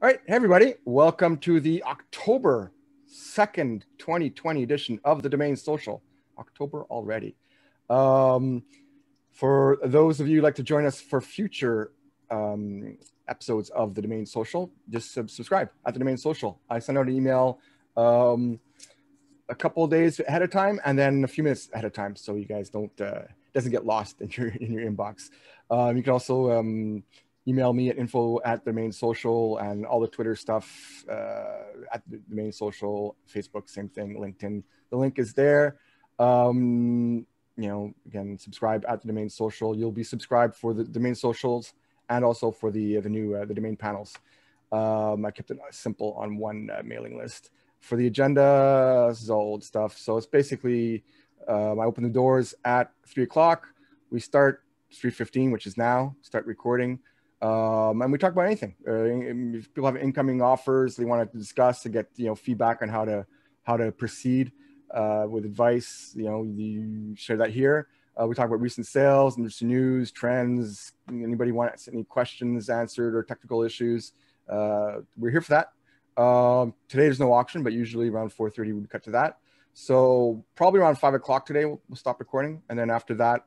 All right, hey everybody, welcome to the October 2nd, 2020 edition of the Domain Social. October already. For those of you who'd like to join us for future episodes of the Domain Social, just subscribe at the Domain Social. I send out an email a couple of days ahead of time and then a few minutes ahead of time, so you guys doesn't get lost in your inbox. You can also email me at info@domain.social and all the Twitter stuff at the Domain Social, Facebook, same thing, LinkedIn. The link is there. Again, subscribe at the Domain Social. You'll be subscribed for the Domain Socials and also for the new the Domain panels. I kept it simple on one mailing list. For the agenda, this is all old stuff. So it's basically, I open the doors at 3 o'clock. We start 3:15, which is now, start recording. And we talk about anything. If people have incoming offers they want to discuss to get feedback on how to proceed with advice, you share that here. We talk about recent sales, industry news, trends. Anybody want any questions answered or technical issues? We're here for that. Today there's no auction, but usually around 4:30 we cut to that. So probably around 5 o'clock today we'll stop recording, and then after that,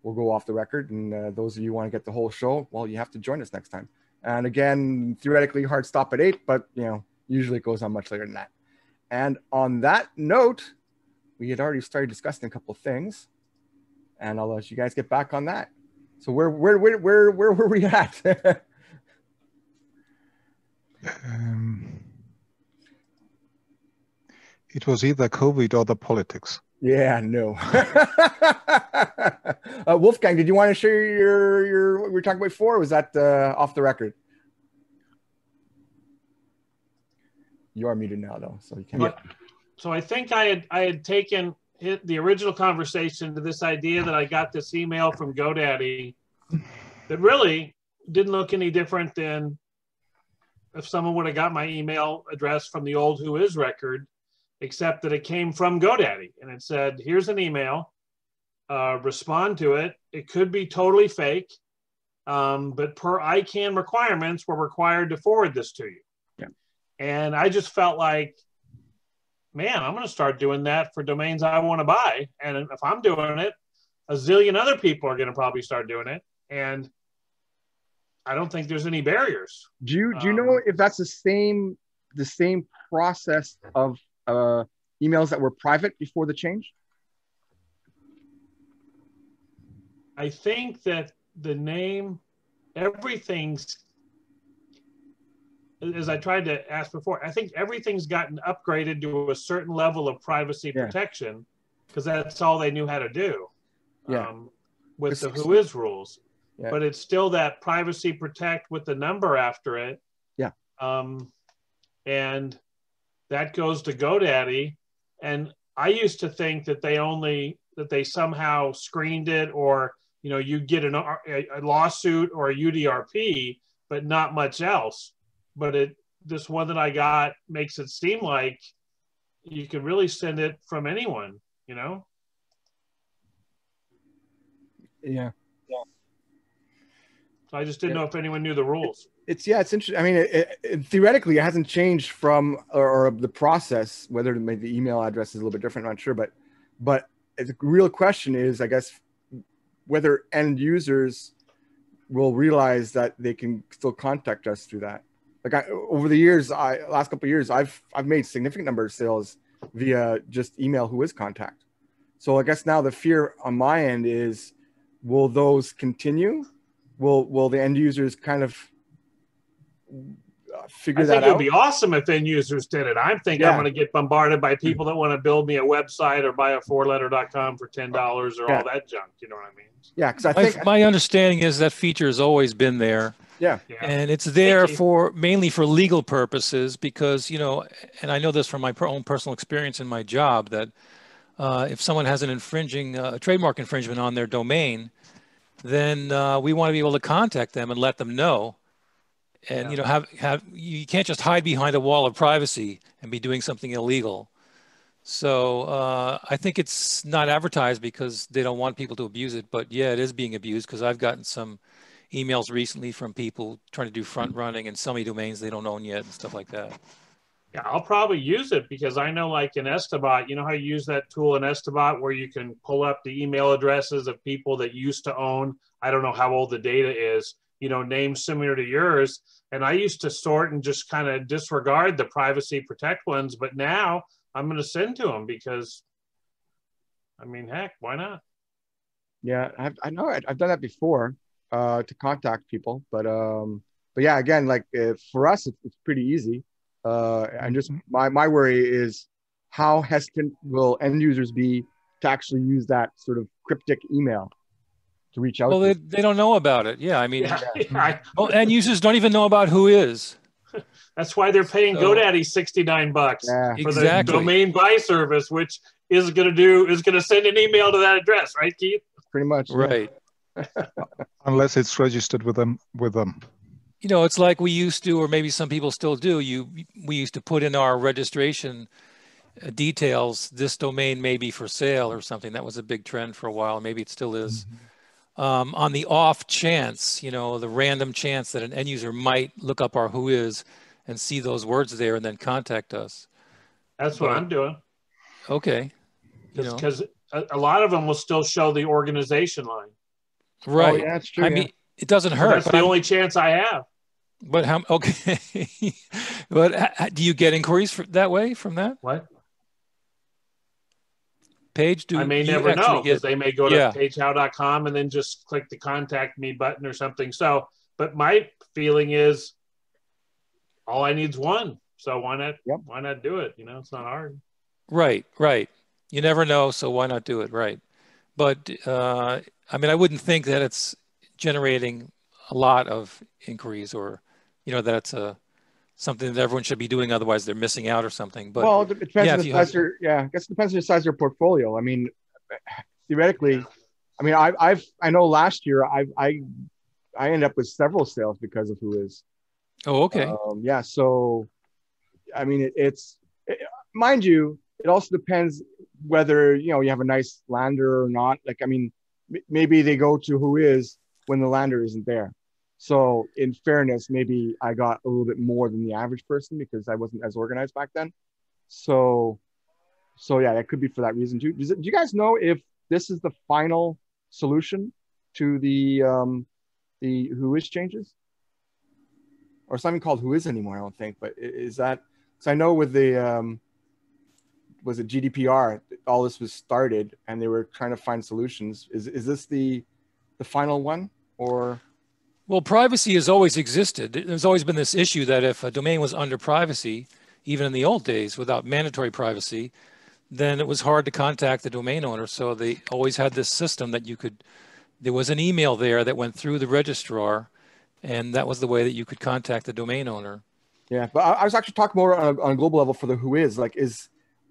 we'll go off the record. And those of you who want to get the whole show, well, you have to join us next time. And again, theoretically hard stop at 8, but usually it goes on much later than that. And on that note, we had already started discussing a couple of things, and I'll let you guys get back on that. So where were we at? It was either COVID or the politics. Yeah, no. Wolfgang, did you want to share your what we were talking about before, or was that off the record? You are muted now, though, so you can't. So I think I had taken the original conversation to this idea that I got this email from GoDaddy that really didn't look any different than if someone would have got my email address from the old Who Is record, except that it came from GoDaddy and it said, here's an email, respond to it. It could be totally fake, but per ICANN requirements, we're required to forward this to you. Yeah. And I just felt like, man, I'm going to start doing that for domains I want to buy. And if I'm doing it, a zillion other people are going to probably start doing it. And I don't think there's any barriers. Do you know if that's the same process of emails that were private before the change? I think that the name, everything's, as I tried to ask before, I think everything's gotten upgraded to a certain level of privacy protection because that's all they knew how to do with the Who Is rules. Yeah. But it's still that privacy protect with the number after it. Yeah. And that goes to GoDaddy. And I used to think that they somehow screened it, or you get a lawsuit or a UDRP, but not much else. But this one that I got makes it seem like you can really send it from anyone, Yeah. So I just didn't know if anyone knew the rules. It's interesting. I mean, theoretically, it hasn't changed from or the process. Whether maybe the email address is a little bit different, I'm not sure. But the real question is, I guess, whether end users will realize that they can still contact us through that. Like over the years, last couple of years, I've made significant number of sales via just email Who Is contact. So I guess now the fear on my end is, will those continue? Will the end users kind of figure that out? I think it'd be awesome if end users did it. I'm thinking I'm going to get bombarded by people that want to build me a website or buy a fourletter.com for $10 or all that junk. You know what I mean? Yeah, because I think my understanding is that feature has always been there. Yeah. And it's there mainly for legal purposes because, and I know this from my own personal experience in my job, that if someone has an trademark infringement on their domain, then we want to be able to contact them and let them know. And, you can't just hide behind a wall of privacy and be doing something illegal. So I think it's not advertised because they don't want people to abuse it. But yeah, it is being abused because I've gotten some emails recently from people trying to do front running and sell me domains they don't own yet and stuff like that. Yeah, I'll probably use it because I know, like in Estabot, you know how you use that tool in Estabot where you can pull up the email addresses of people that used to own, I don't know how old the data is, you know, names similar to yours. And I used to sort and just kind of disregard the privacy protect ones, but now I'm going to send to them because, I mean, heck, why not? Yeah, I know I've done that before to contact people, but yeah, again, like for us, it's pretty easy. And just my worry is how hesitant will end users be to actually use that sort of cryptic email to reach out. Well, they don't know about it. Yeah, I mean, yeah. Well, end users don't even know about Whois. That's why they're paying GoDaddy $69 for the domain buy service, which is going to send an email to that address, right, Keith? Pretty much, right. Yeah. Unless it's registered with them. You know, it's like we used to, or maybe some people still do. We used to put in our registration details. This domain may be for sale or something. That was a big trend for a while. Maybe it still is. On the off chance, you know, the random chance that an end user might look up our Whois and see those words there and then contact us. That's what I'm doing. Okay. Because a lot of them will still show the organization line. Right. Oh, yeah, that's true. I mean, it doesn't hurt. That's the only chance I have. But how? Okay. But do you get inquiries that way from that? What? Page? I may never know because they may go to pagehow.com and then just click the contact me button or something. So, but my feeling is all I need is one. So why not? Yep. Why not do it? You know, it's not hard. Right. You never know, so why not do it? Right. But I mean, I wouldn't think that it's generating a lot of inquiries, or you know, that it's something that everyone should be doing. Otherwise, they're missing out or something. But well, it depends on the size. I guess it depends on the size of your portfolio. I mean, theoretically, I mean, I know last year I ended up with several sales because of Whois. Oh, okay. Yeah. So, I mean, mind you, it also depends whether, you know, you have a nice lander or not. Like, I mean, maybe they go to Whois when the lander isn't there. So in fairness, maybe I got a little bit more than the average person because I wasn't as organized back then. So yeah, that could be for that reason too. Do you guys know if this is the final solution to the Whois changes? Or it's not even called Whois anymore, I don't think. But is that? So I know with the was it GDPR? All this was started, and they were trying to find solutions. Is this the final one, or? Well, privacy has always existed. There's always been this issue that if a domain was under privacy, even in the old days, without mandatory privacy, then it was hard to contact the domain owner. So they always had this system that there was an email there that went through the registrar, and that was the way that you could contact the domain owner. Yeah, but I was actually talking more on a global level for the Whois. Like,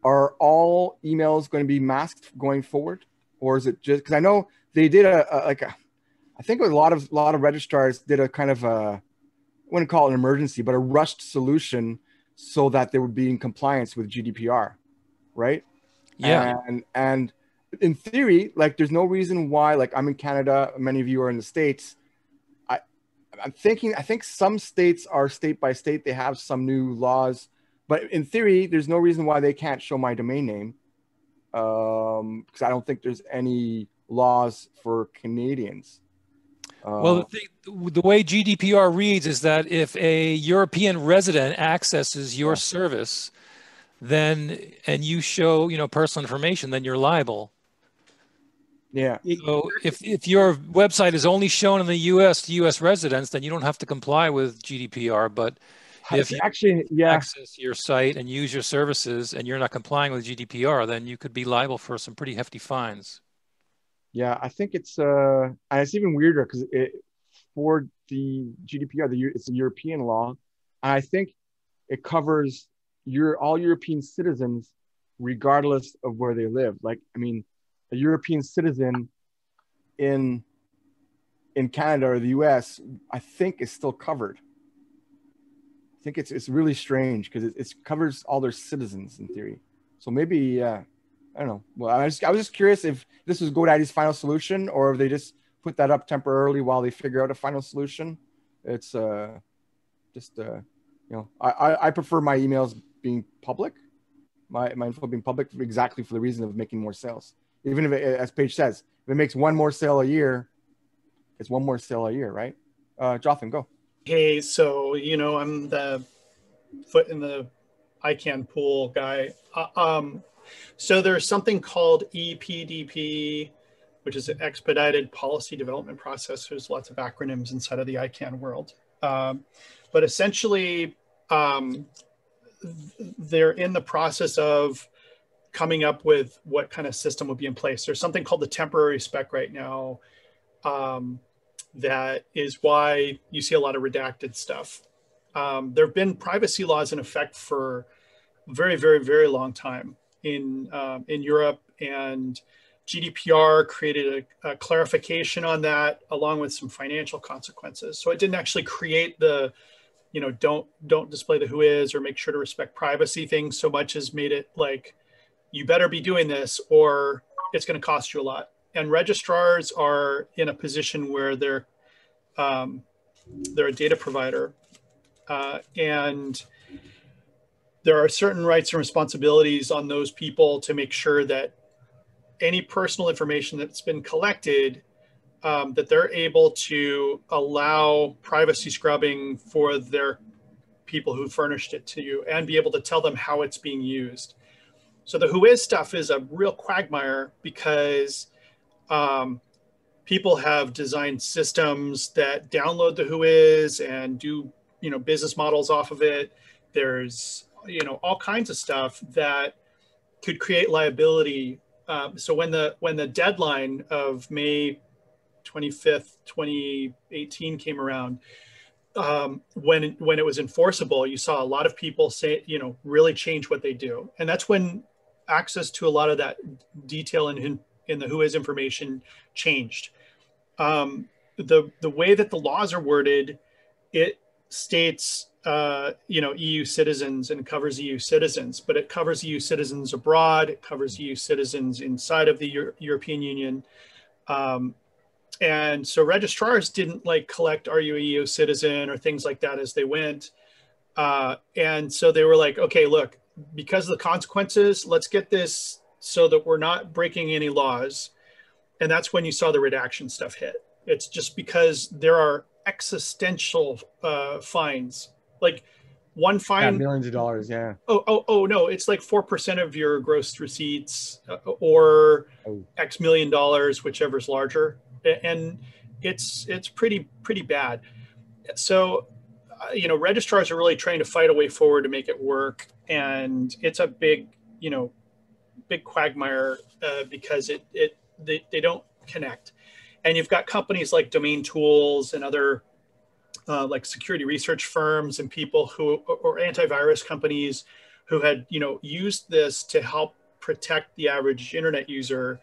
are all emails going to be masked going forward, or is it just because I know they did I think a lot of registrars did a kind of I wouldn't call it an emergency, but a rushed solution so that they would be in compliance with GDPR, right? Yeah. And in theory, like, there's no reason why. Like, I'm in Canada, many of you are in the States. I think some states are state by state. They have some new laws, but in theory, there's no reason why they can't show my domain name. Because I don't think there's any laws for Canadians. Well, the way GDPR reads is that if a European resident accesses your service, then and you show, you know, personal information, then you're liable. Yeah. So if your website is only shown in the U.S. to U.S. residents, then you don't have to comply with GDPR. But if you access your site and use your services and you're not complying with GDPR, then you could be liable for some pretty hefty fines. Yeah, I think it's and it's even weirder because for the GDPR, it's a European law, and I think it covers all European citizens regardless of where they live. Like, I mean, a European citizen in Canada or the US, I think, is still covered. I think it's really strange because it covers all their citizens in theory. So maybe I don't know. Well, I was just curious if this was GoDaddy's final solution, or if they just put that up temporarily while they figure out a final solution. It's I prefer my emails being public, my info being public, exactly for the reason of making more sales. Even if as Paige says, if it makes one more sale a year, it's one more sale a year, right? Jotham, go. Hey, so I'm the foot in the ICANN pool guy. So there's something called EPDP, which is an expedited policy development process. There's lots of acronyms inside of the ICANN world. But essentially, they're in the process of coming up with what kind of system would be in place. There's something called the temporary spec right now. That is why you see a lot of redacted stuff. There have been privacy laws in effect for a very, very, very long time in Europe, and GDPR created a clarification on that along with some financial consequences. So it didn't actually create the, don't display the who is or make sure to respect privacy thing so much as made it like, you better be doing this or it's going to cost you a lot. And registrars are in a position where they're a data provider, and there are certain rights and responsibilities on those people to make sure that any personal information that's been collected, that they're able to allow privacy scrubbing for their people who furnished it to you and be able to tell them how it's being used. So the who is stuff is a real quagmire because people have designed systems that download the who is and do business models off of it. There's all kinds of stuff that could create liability. So when the deadline of May 25th, 2018 came around, when it was enforceable, you saw a lot of people say, really change what they do. And that's when access to a lot of that detail in the who is information changed. The way that the laws are worded, it states, EU citizens and covers EU citizens, but it covers EU citizens abroad. It covers EU citizens inside of the European Union. And so registrars didn't collect, are you a EU citizen or things like that as they went. And so they were like, okay, look, because of the consequences, let's get this so that we're not breaking any laws. And that's when you saw the redaction stuff hit. It's just because there are existential fines, like one fine. Yeah, millions of dollars, yeah. Oh no, it's like 4% of your gross receipts or X million dollars, whichever's larger. And it's pretty bad. So, registrars are really trying to fight a way forward to make it work. And it's a big quagmire because they don't connect. And you've got companies like Domain Tools and other like security research firms and people who, or antivirus companies who had, used this to help protect the average internet user.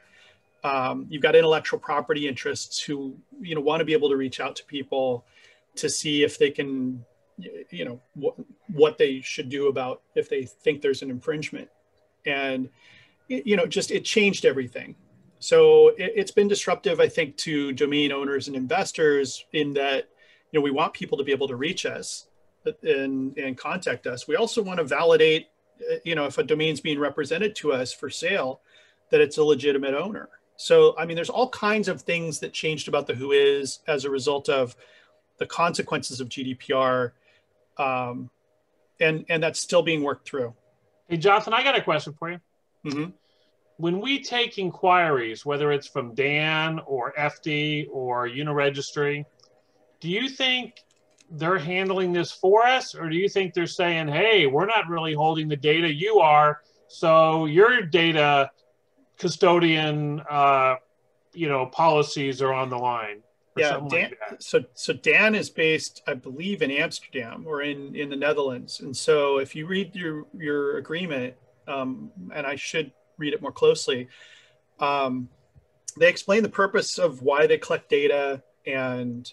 You've got intellectual property interests who, want to be able to reach out to people to see if they can, what they should do about if they think there's an infringement. And, it changed everything. So it's been disruptive, I think, to domain owners and investors in that, we want people to be able to reach us and contact us. We also want to validate, if a domain's being represented to us for sale, that it's a legitimate owner. So, there's all kinds of things that changed about the who is as a result of the consequences of GDPR. And that's still being worked through. Hey, Jonathan, I got a question for you. Mm-hmm. When we take inquiries, whether it's from Dan or FD or Uniregistry, do you think they're handling this for us? Or do you think they're saying, hey, we're not really holding the data, you are, so your data custodian, policies are on the line? Yeah, Dan, like so Dan is based, I believe, in Amsterdam or in the Netherlands. And so if you read your agreement, and I should read it more closely, they explain the purpose of why they collect data. And,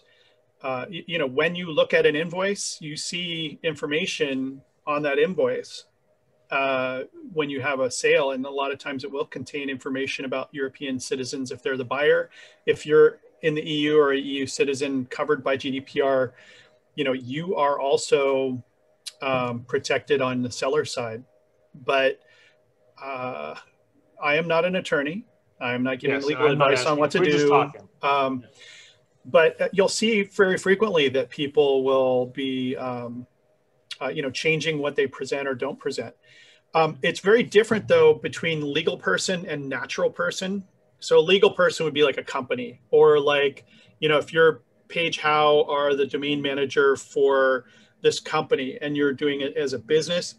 when you look at an invoice, you see information on that invoice when you have a sale. And a lot of times it will contain information about European citizens if they're the buyer. If you're in the EU or a EU citizen covered by GDPR, you are also protected on the seller side. But I am not an attorney. I am not giving legal advice on what to do. But you'll see very frequently that people will be, changing what they present or don't present. It's very different, though, between legal person and natural person. So legal person would be like a company, or like, if you're Paige Howe are the domain manager for this company and you're doing it as a business,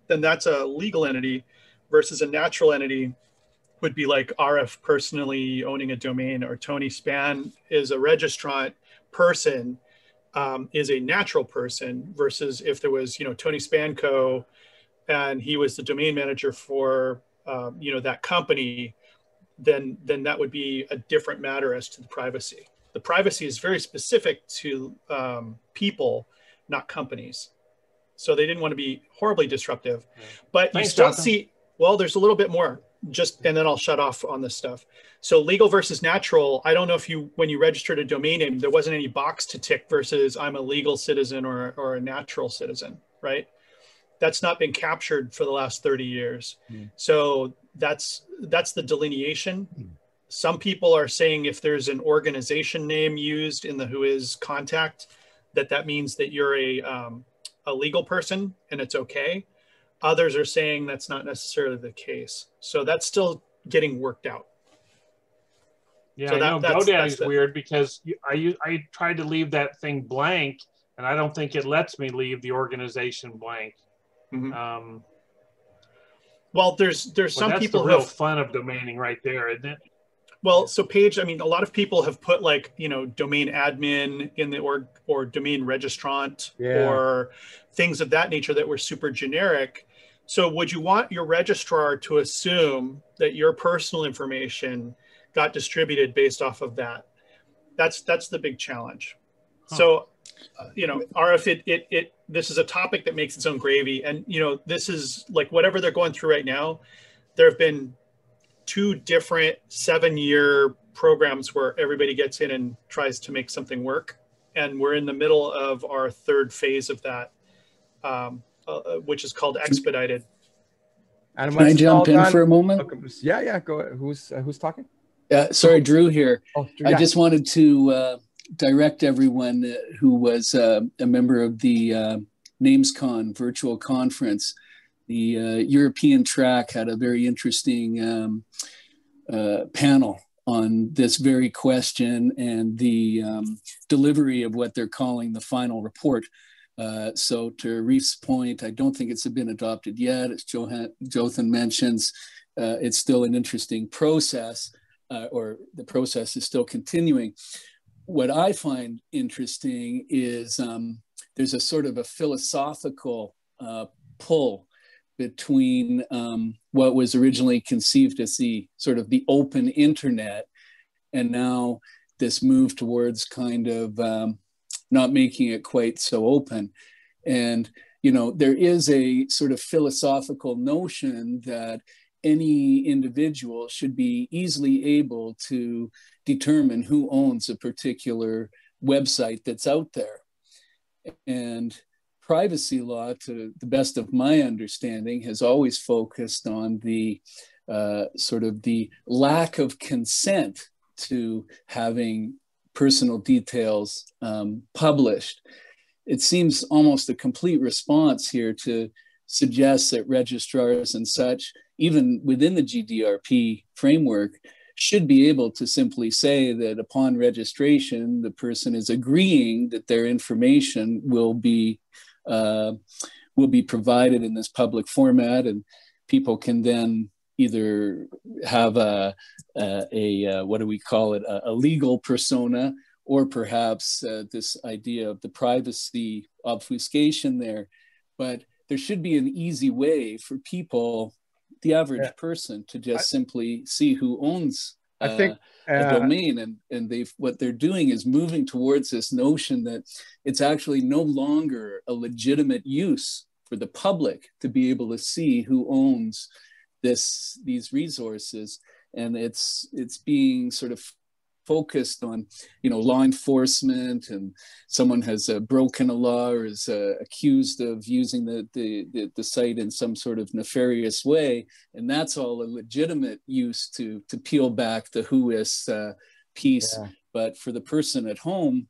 then that's a legal entity, versus a natural entity would be like RF personally owning a domain, or Tony Span is a registrant person, is a natural person, versus if there was, Tony Span Co. and he was the domain manager for, that company, then that would be a different matter as to the privacy. The privacy is very specific to people, not companies. So they didn't want to be horribly disruptive. But you still see, well, there's a little bit more. And then I'll shut off on this stuff. So legal versus natural, I don't know if when you registered a domain name, there wasn't any box to tick versus I'm a legal citizen or a natural citizen, right? That's not been captured for the last 30 years. So that's the delineation. Some people are saying if there's an organization name used in the Whois contact, that means that you're a legal person and it's okay. Others are saying that's not necessarily the case. So that's still getting worked out. Yeah, so I know GoDaddy's weird because I tried to leave that thing blank, and I don't think it lets me leave the organization blank. Well, there's some people who have fun of domaining right there, isn't it? Well, so Paige, I mean, a lot of people have put like, domain admin in the or domain registrant or things of that nature that were super generic. So would you want your registrar to assume that your personal information got distributed based off of that? That's the big challenge. So, RF, this is a topic that makes its own gravy. And, this is like whatever they're going through right now. There have been 2 different 7-year programs where everybody gets in and tries to make something work. And we're in the middle of our 3rd phase of that, which is called Expedited. And can I jump in for a moment? Yeah, go ahead. Who's talking? Sorry, Drew here. Drew, I just wanted to direct everyone who was a member of the NamesCon virtual conference. The European track had a very interesting panel on this very question and the delivery of what they're calling the final report. So to Reef's point, I don't think it's been adopted yet. As Jothan mentions, it's still an interesting process, or the process is still continuing. What I find interesting is there's a sort of a philosophical pull between what was originally conceived as the sort of the open internet, and now this move towards kind of not making it quite so open. And, there is a sort of philosophical notion that any individual should be easily able to determine who owns a particular website that's out there. And privacy law, to the best of my understanding, has always focused on the sort of the lack of consent to having personal details published. It seems almost a complete response here to suggest that registrars and such, even within the GDPR framework, should be able to simply say that upon registration, the person is agreeing that their information will be provided in this public format, and people can then either have a what do we call it, a legal persona, or perhaps this idea of the privacy obfuscation there. But there should be an easy way for people, the average person, to just simply see who owns a domain. And what they're doing is moving towards this notion that it's actually no longer a legitimate use for the public to be able to see who owns these resources. And it's being sort of focused on, law enforcement, and someone has broken a law or is accused of using the site in some sort of nefarious way, and that's all a legitimate use to peel back the WHOIS piece. Yeah. But for the person at home,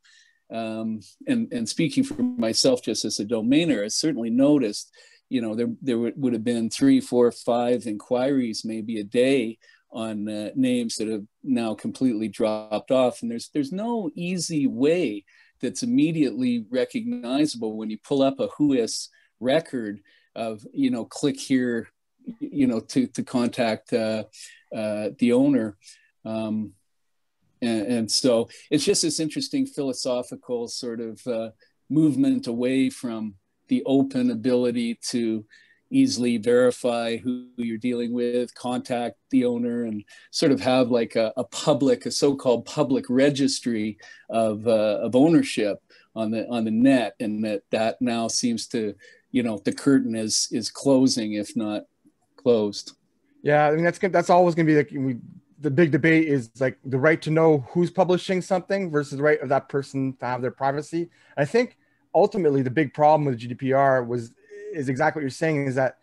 and speaking for myself just as a domainer, I certainly noticed, there would have been 3, 4, 5 inquiries maybe a day on names that have now completely dropped off. And there's no easy way that's immediately recognizable when you pull up a WHOIS record of, click here, to contact the owner. And so it's just this interesting philosophical sort of movement away from the open ability to easily verify who you're dealing with, contact the owner, and sort of have like a so-called public registry of ownership on the net, and that now seems to, the curtain is closing, if not closed. Yeah, I mean that's always going to be like the big debate is like the right to know who's publishing something versus the right of that person to have their privacy. I think ultimately the big problem with GDPR is exactly what you're saying, is that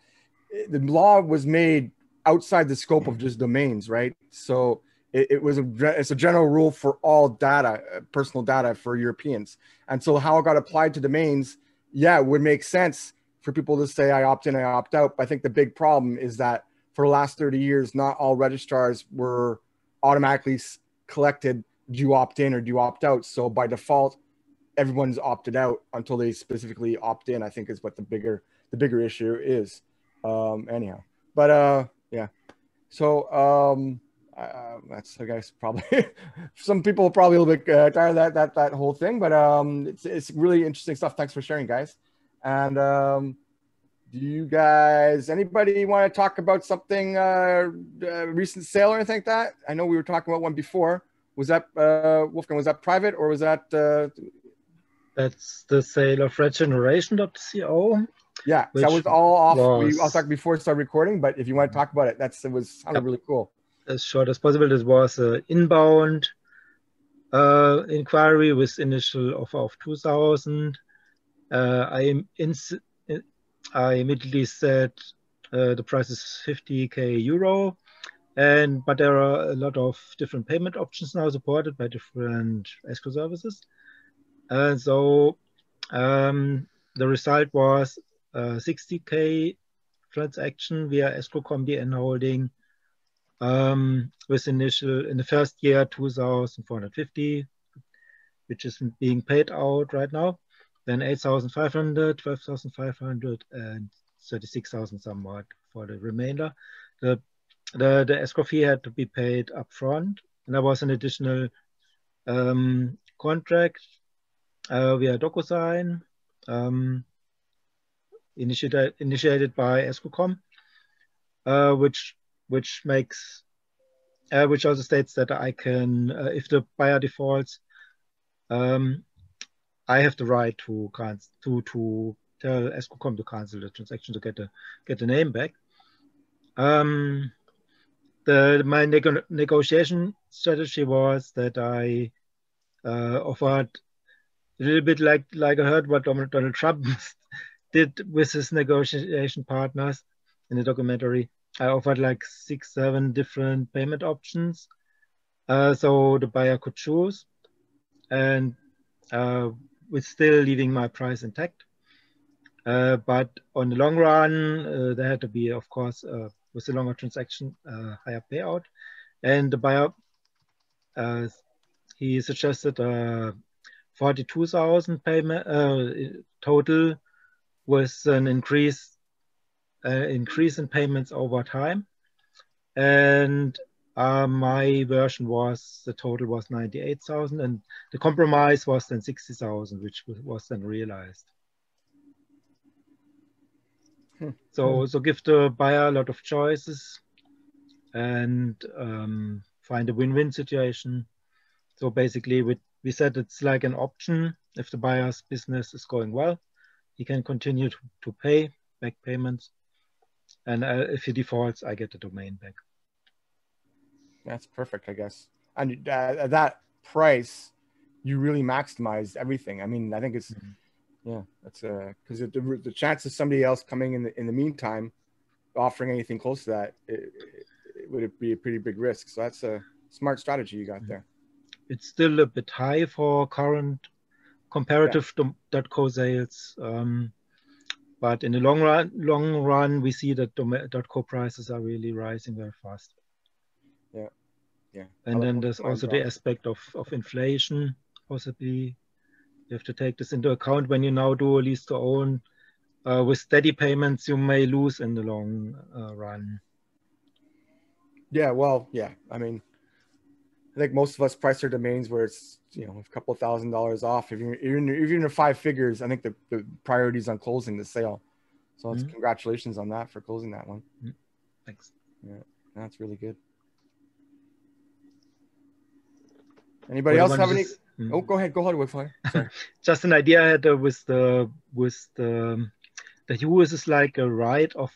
the law was made outside the scope of just domains, right? So it's a general rule for all data, personal data for Europeans. And so how it got applied to domains, yeah, it would make sense for people to say I opt in, I opt out. But I think the big problem is that for the last 30 years, not all registrars were automatically collected, do you opt in or do you opt out? So by default, everyone's opted out until they specifically opt in, I think is what the bigger issue is. Anyhow, but yeah. So that's, I guess, probably some people are probably a little bit tired of that whole thing, but it's really interesting stuff. Thanks for sharing, guys. And do you guys, anybody want to talk about something, recent sale or anything like that? I know we were talking about one before. Was that, Wolfgang, was that private or was that? That's the sale of regeneration.co. Yeah, that was all off. I was talking before we started recording, but if you want to talk about it, sounded really cool. As short as possible, it was an inbound inquiry with initial offer of 2,000. I immediately said the price is 50k euro, but there are a lot of different payment options now supported by different escrow services. And so the result was 60k transaction via escrow BN Holding, with initial in the first year 2,450, which is being paid out right now. Then 8,500, 12,500, and 36,000 somewhat for the remainder. The escrow fee had to be paid upfront, and there was an additional contract via DocuSign, initiated by Escrowcom, which also states that I can, if the buyer defaults, I have the right to tell Escrowcom to cancel the transaction to get the name back. My negotiation strategy was that I offered a little bit like I heard what Donald Trump did with his negotiation partners in the documentary. I offered like 6, 7 different payment options, so the buyer could choose, and with still leaving my price intact. But on the long run, there had to be, of course, with the longer transaction, higher payout. And the buyer, he suggested 42,000 payment total, with an increase in payments over time. And my version was, the total was 98,000, and the compromise was then 60,000, which was then realized. So give the buyer a lot of choices and find a win-win situation. So basically, we said it's like an option. If the buyer's business is going well, he can continue to pay back payments. And if he defaults, I get the domain back. That's perfect, I guess. And that price, you really maximize everything. I mean, I think it's, yeah, that's because the chance of somebody else coming in the meantime, offering anything close to that, it would be a pretty big risk. So that's a smart strategy you got there. It's still a bit high for current comparative .co sales. But in the long run, we see that .co prices are really rising very fast. Yeah, yeah. And then there's also the aspect of inflation, possibly. You have to take this into account when you now do a lease to own. With steady payments, you may lose in the long run. Yeah, well, yeah. I mean, I think most of us price our domains where it's, you know, a couple of $1,000s off. If you're in 5 figures, I think the priority is on closing the sale. So it's congratulations on that for closing that one. Thanks. Yeah, that's really good. Anybody else have any? Oh, go ahead, Wildfire. Sorry. Just an idea I had with the US is like a right of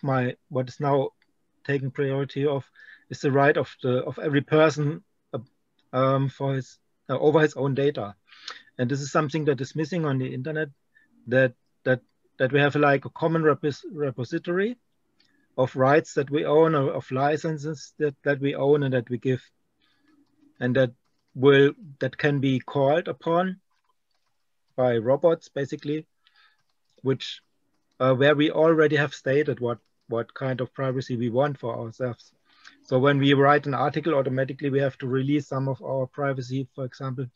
what is now taking priority of is the right of every person for his over his own data, and this is something that is missing on the internet. That we have like a common repository of rights that we own, or of licenses that we own and that we give, and that can be called upon by robots, basically, which where we already have stated what kind of privacy we want for ourselves. So when we write an article, automatically we have to release some of our privacy, for example,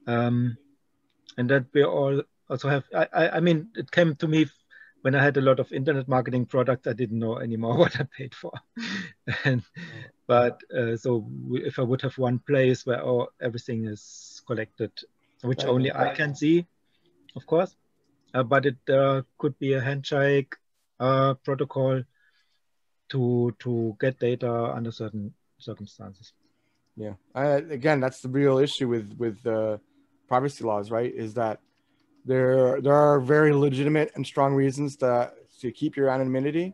and that we all also have. I mean, it came to me when I had a lot of internet marketing products. I didn't know anymore what I paid for, so if I would have one place where everything is collected, which only I can see, of course, but it could be a handshake protocol to get data under certain circumstances. Yeah, again, that's the real issue with privacy laws, right? Is that there are very legitimate and strong reasons to keep your anonymity,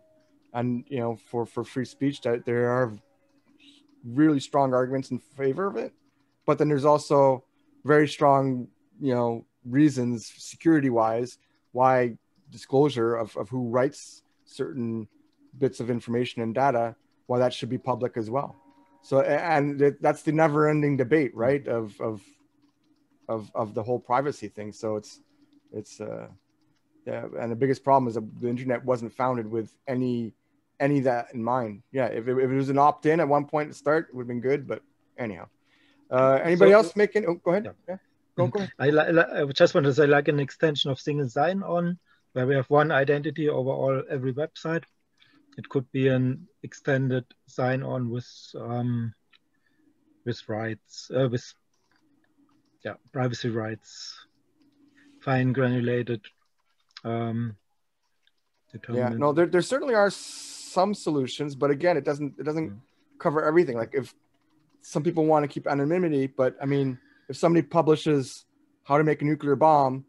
and you know, for free speech, that there are really strong arguments in favor of it, but then there's also very strong, you know, reasons security wise why disclosure of who writes certain bits of information and data, why that should be public as well. So, and that's the never-ending debate, right, of the whole privacy thing. So it's yeah, and the biggest problem is that the internet wasn't founded with any of that in mind. Yeah, if it was an opt-in at one point to start, it would have been good. But anyhow, anybody else making? Oh, go ahead. Yeah, go ahead. I just want to say, like an extension of single sign-on, where we have one identity over every website. It could be an extended sign-on with rights, privacy rights, fine granulated. Yeah, no, there certainly are some solutions, but again, it doesn't cover everything. Like if some people want to keep anonymity, but I mean, if somebody publishes how to make a nuclear bomb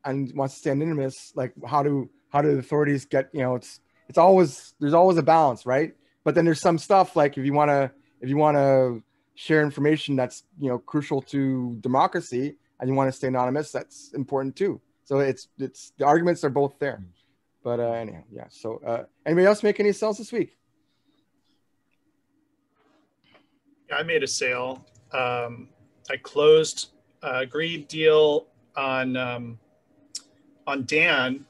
and wants to stay anonymous, like how do the authorities get, you know, there's always a balance, right? But then there's some stuff like if you want to share information that's, you know, crucial to democracy and you want to stay anonymous, that's important too. So it's the arguments are both there. But anyhow, yeah. So anybody else make any sales this week? I made a sale. I closed a agreed deal on Dan.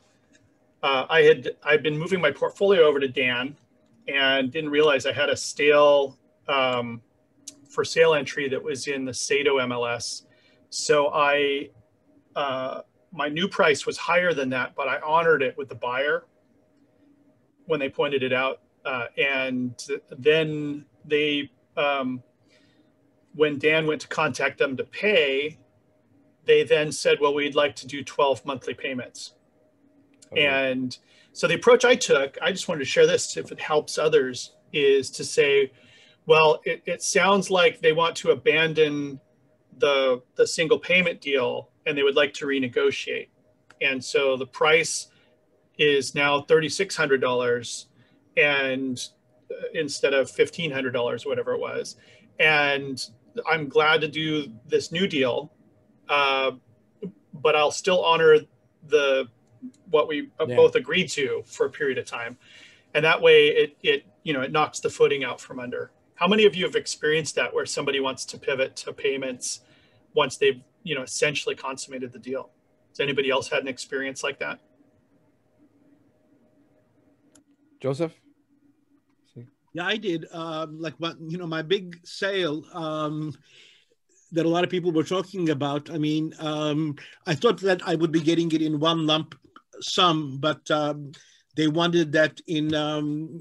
I'd been moving my portfolio over to Dan and didn't realize I had a stale for sale entry that was in the Sato MLS. So my new price was higher than that, but I honored it with the buyer when they pointed it out. And then they, when Dan went to contact them to pay, they then said, well, we'd like to do 12 monthly payments. Okay. And so the approach I took, I just wanted to share this if it helps others, is to say, well, it sounds like they want to abandon the single payment deal and they would like to renegotiate. And so the price is now $3,600 and instead of $1,500, whatever it was. And I'm glad to do this new deal, but I'll still honor what we both agreed to for a period of time. And that way it knocks the footing out from under. How many of you have experienced that, where somebody wants to pivot to payments once they've, essentially consummated the deal? Has anybody else had an experience like that? Joseph? Yeah, I did. My big sale that a lot of people were talking about. I mean, I thought that I would be getting it in one lump sum, but they wanted that in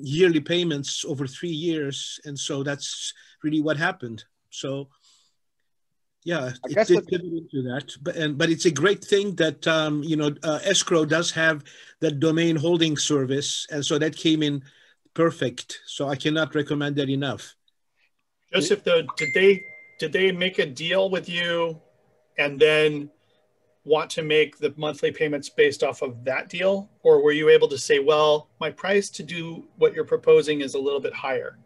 yearly payments over 3 years. And so that's really what happened. So yeah, it did pivot into that. But it's a great thing that, escrow does have that domain holding service. And so that came in perfect. So I cannot recommend that enough. Joseph, though, did they make a deal with you and then want to make the monthly payments based off of that deal? Or were you able to say, well, my price to do what you're proposing is a little bit higher,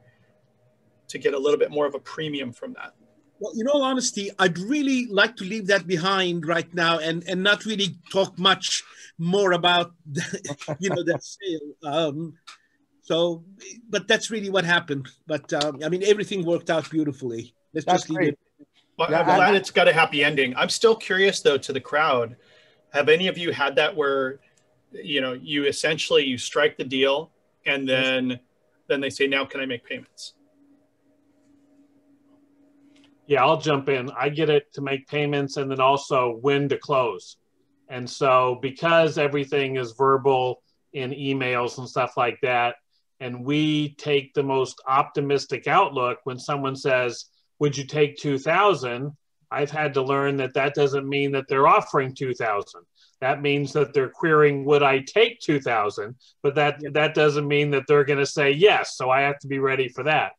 to get a little bit more of a premium from that? Well, in all honesty, I'd really like to leave that behind right now and not really talk much more about, that sale. But that's really what happened. But everything worked out beautifully. Let's just leave it. Well, I'm glad it's got a happy ending. I'm still curious, though, to the crowd. Have any of you had that where, you essentially strike the deal and then they say, now can I make payments? Yeah, I'll jump in. I get it to make payments and then also when to close. And so because everything is verbal in emails and stuff like that, and we take the most optimistic outlook when someone says, would you take 2,000? I've had to learn that doesn't mean that they're offering 2,000. That means that they're querying, would I take 2,000? But that doesn't mean that they're going to say yes. So I have to be ready for that.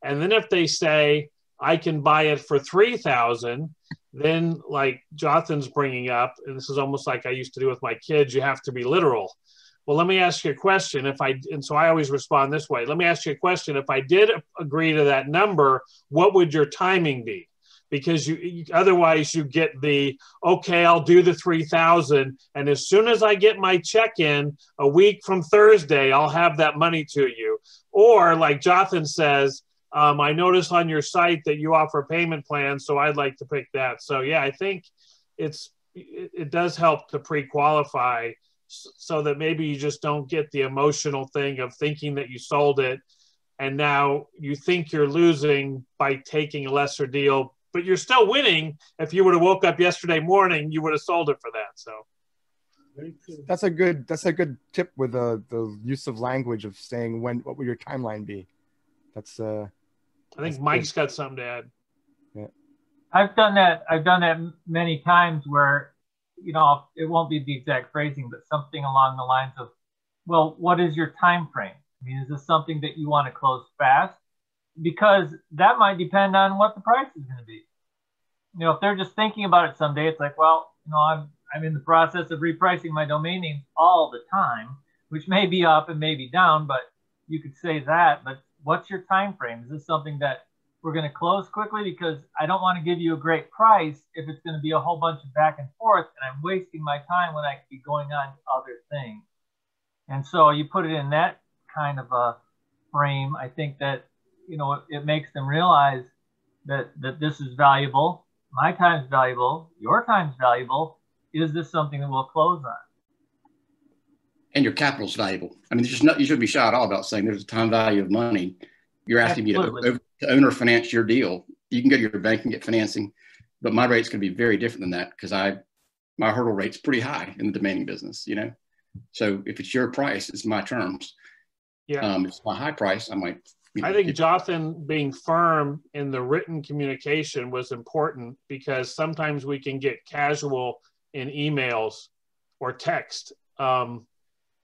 And then if they say, I can buy it for 3,000, then like Jonathan's bringing up, and this is almost like I used to do with my kids, you have to be literal. Well, let me ask you a question. And so I always respond this way. Let me ask you a question. If I did agree to that number, what would your timing be? Because otherwise you get okay, I'll do the 3,000. And as soon as I get my check in a week from Thursday, I'll have that money to you. Or like Jonathan says, I noticed on your site that you offer payment plans, so I'd like to pick that. So yeah, I think it does help to pre-qualify so that maybe you just don't get the emotional thing of thinking that you sold it and now you think you're losing by taking a lesser deal, but you're still winning. If you would have woke up yesterday morning, you would have sold it for that. So that's a good tip with the use of language of saying what would your timeline be. That's I think Mike's got something to add. Yeah. I've done that many times where, it won't be the exact phrasing, but something along the lines of, well, what is your time frame? I mean, is this something that you want to close fast? Because that might depend on what the price is going to be. If they're just thinking about it someday, it's like, well, I'm in the process of repricing my domain names all the time, which may be up and may be down, but you could say that. But what's your time frame? Is this something that we're going to close quickly? Because I don't want to give you a great price if it's going to be a whole bunch of back and forth and I'm wasting my time when I could be going on to other things. And so you put it in that kind of a frame. I think that, it makes them realize that this is valuable. My time's valuable. Your time's valuable. Is this something that we'll close on? And your capital's valuable. I mean, you shouldn't be shy at all about saying there's a time value of money. You're asking me to owner finance your deal. You can go to your bank and get financing, but my rate's going to be very different than that because my hurdle rate's pretty high in the domaining business, So if it's your price, it's my terms. Yeah. If it's my high price, I might. I think Jonathan being firm in the written communication was important because sometimes we can get casual in emails or text. And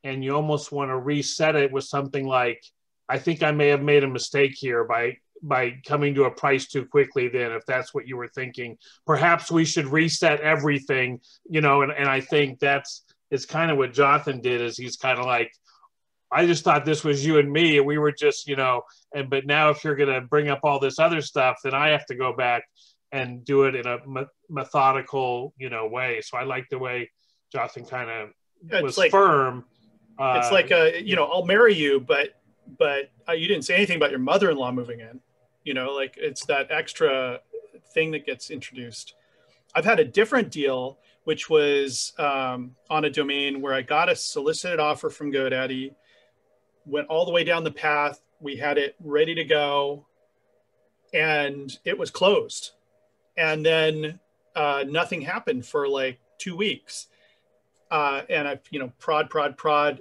you almost want to reset it with something like, I think I may have made a mistake here by coming to a price too quickly then, if that's what you were thinking. Perhaps we should reset everything, and I think it's kind of what Jonathan did is he's kind of like, I just thought this was you and me, and we were just, you know, but now if you're going to bring up all this other stuff, then I have to go back and do it in a methodical, you know, way. So I like the way Jonathan kind of was like, firm. It's like, you know, I'll marry you, but you didn't say anything about your mother-in-law moving in, you know, like it's that extra thing that gets introduced. I've had a different deal, which was on a domain where I got a solicited offer from GoDaddy, went all the way down the path. We had it ready to go and it was closed. And then nothing happened for like 2 weeks. And I, you know, prod.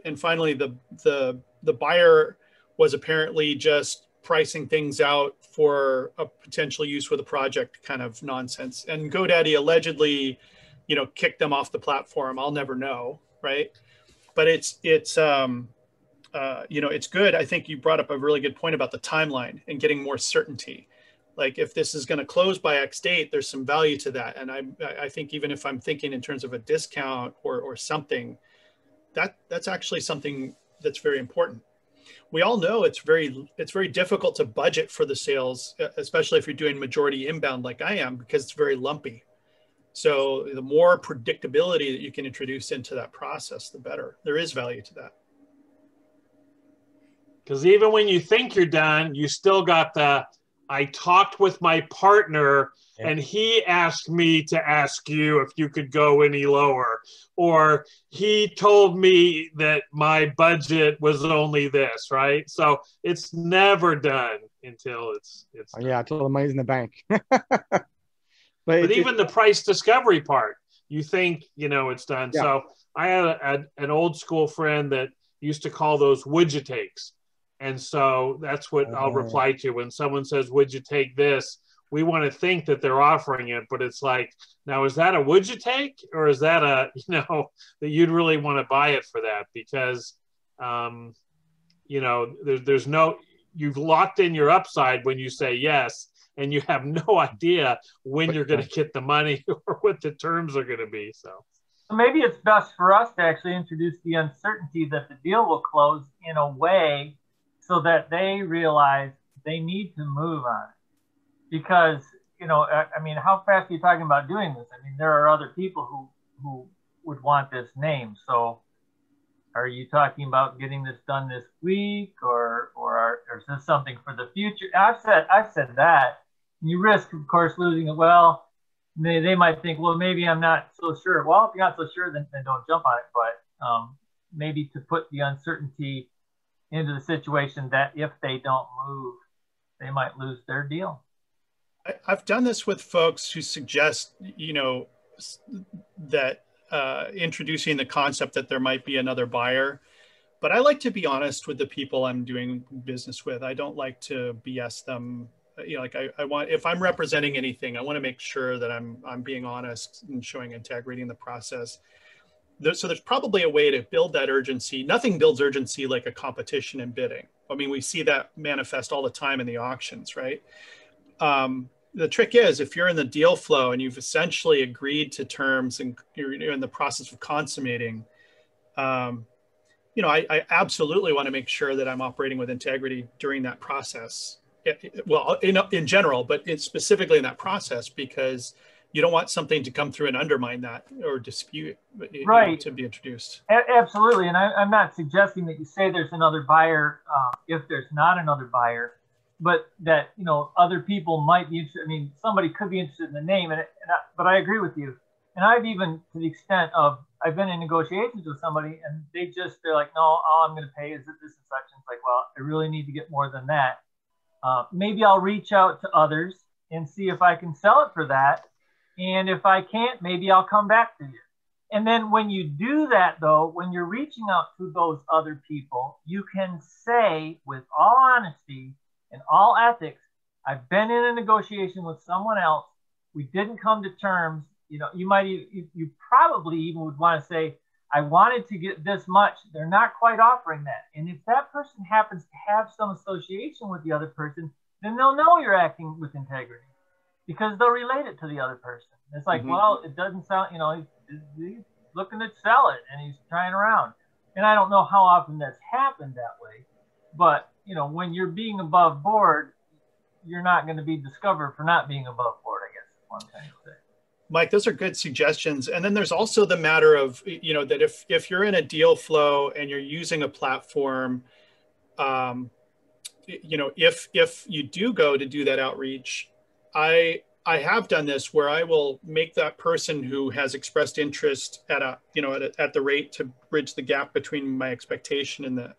And finally the buyer was apparently just pricing things out for a potential use with a project kind of nonsense. And GoDaddy allegedly, you know, kicked them off the platform. I'll never know, right? But it's you know, it's good. I think you brought up a really good point about the timeline and getting more certainty. Like if this is going to close by X date, there's some value to that. And I think even if I'm thinking in terms of a discount or something, that's actually something that's very important. We all know it's very difficult to budget for the sales, especially if you're doing majority inbound like I am, because it's very lumpy. So the more predictability that you can introduce into that process, the better. There is value to that. Because even when you think you're done, you still got the, I talked with my partner and he asked me to ask you if you could go any lower, or he told me that my budget was only this, right? So it's never done until it's done. Yeah, until the money's in the bank. but even the price discovery part, you think, you know, it's done. Yeah. So I had an old school friend that used to call those would you takes. And so that's what I'll reply to when someone says, would you take this? We want to think that they're offering it, but it's like, now, is that a would you take? Or is that a, you know, that you'd really want to buy it for that? Because, you know, there's no, you've locked in your upside when you say yes, and you have no idea when you're going to get the money or what the terms are going to be. So maybe it's best for us to actually introduce the uncertainty that the deal will close in a way so that they realize they need to move on it. Because, you know, I mean, how fast are you talking about doing this? I mean, there are other people who would want this name. So are you talking about getting this done this week, or is this something for the future? I've said that. You risk, of course, losing it. Well, they might think, well, maybe I'm not so sure. Well, if you're not so sure, then don't jump on it. But maybe to put the uncertainty into the situation that if they don't move, they might lose their deal. I've done this with folks who suggest, you know, that introducing the concept that there might be another buyer. But I like to be honest with the people I'm doing business with. I don't like to BS them. You know, like I want, if I'm representing anything, I want to make sure that I'm being honest and showing integrity in the process. So there's probably a way to build that urgency. Nothing builds urgency like a competition in bidding. I mean, we see that manifest all the time in the auctions, right? The trick is, if you're in the deal flow and you've essentially agreed to terms and you're in the process of consummating, you know, I absolutely want to make sure that I'm operating with integrity during that process. Well, in general, but specifically in that process, because you don't want something to come through and undermine that or dispute, right, to be introduced. Absolutely. And I'm not suggesting that you say there's another buyer if there's not another buyer, but that, you know, other people might be interested. I mean, somebody could be interested in the name, but I agree with you. And I've even, to the extent of, I've been in negotiations with somebody and they're like, no, all I'm going to pay is this and such. And it's like, well, I really need to get more than that. Maybe I'll reach out to others and see if I can sell it for that. And if I can't, maybe I'll come back to you. And then when you do that, though, when you're reaching out to those other people, you can say with all honesty and all ethics, I've been in a negotiation with someone else. We didn't come to terms. You know, you probably even would want to say, I wanted to get this much. They're not quite offering that. And if that person happens to have some association with the other person, then they'll know you're acting with integrity because they'll relate it to the other person. It's like, well, it doesn't sound, you know, he's looking to sell it and he's trying around. and I don't know how often that's happened that way, but you know, when you're being above board, you're not going to be discovered for not being above board, I guess is what I'm trying to say. Mike, those are good suggestions. And then there's also the matter of, you know, that if you're in a deal flow and you're using a platform, you know, if you do go to do that outreach, I have done this where I will make that person who has expressed interest at a, you know, at the rate to bridge the gap between my expectation and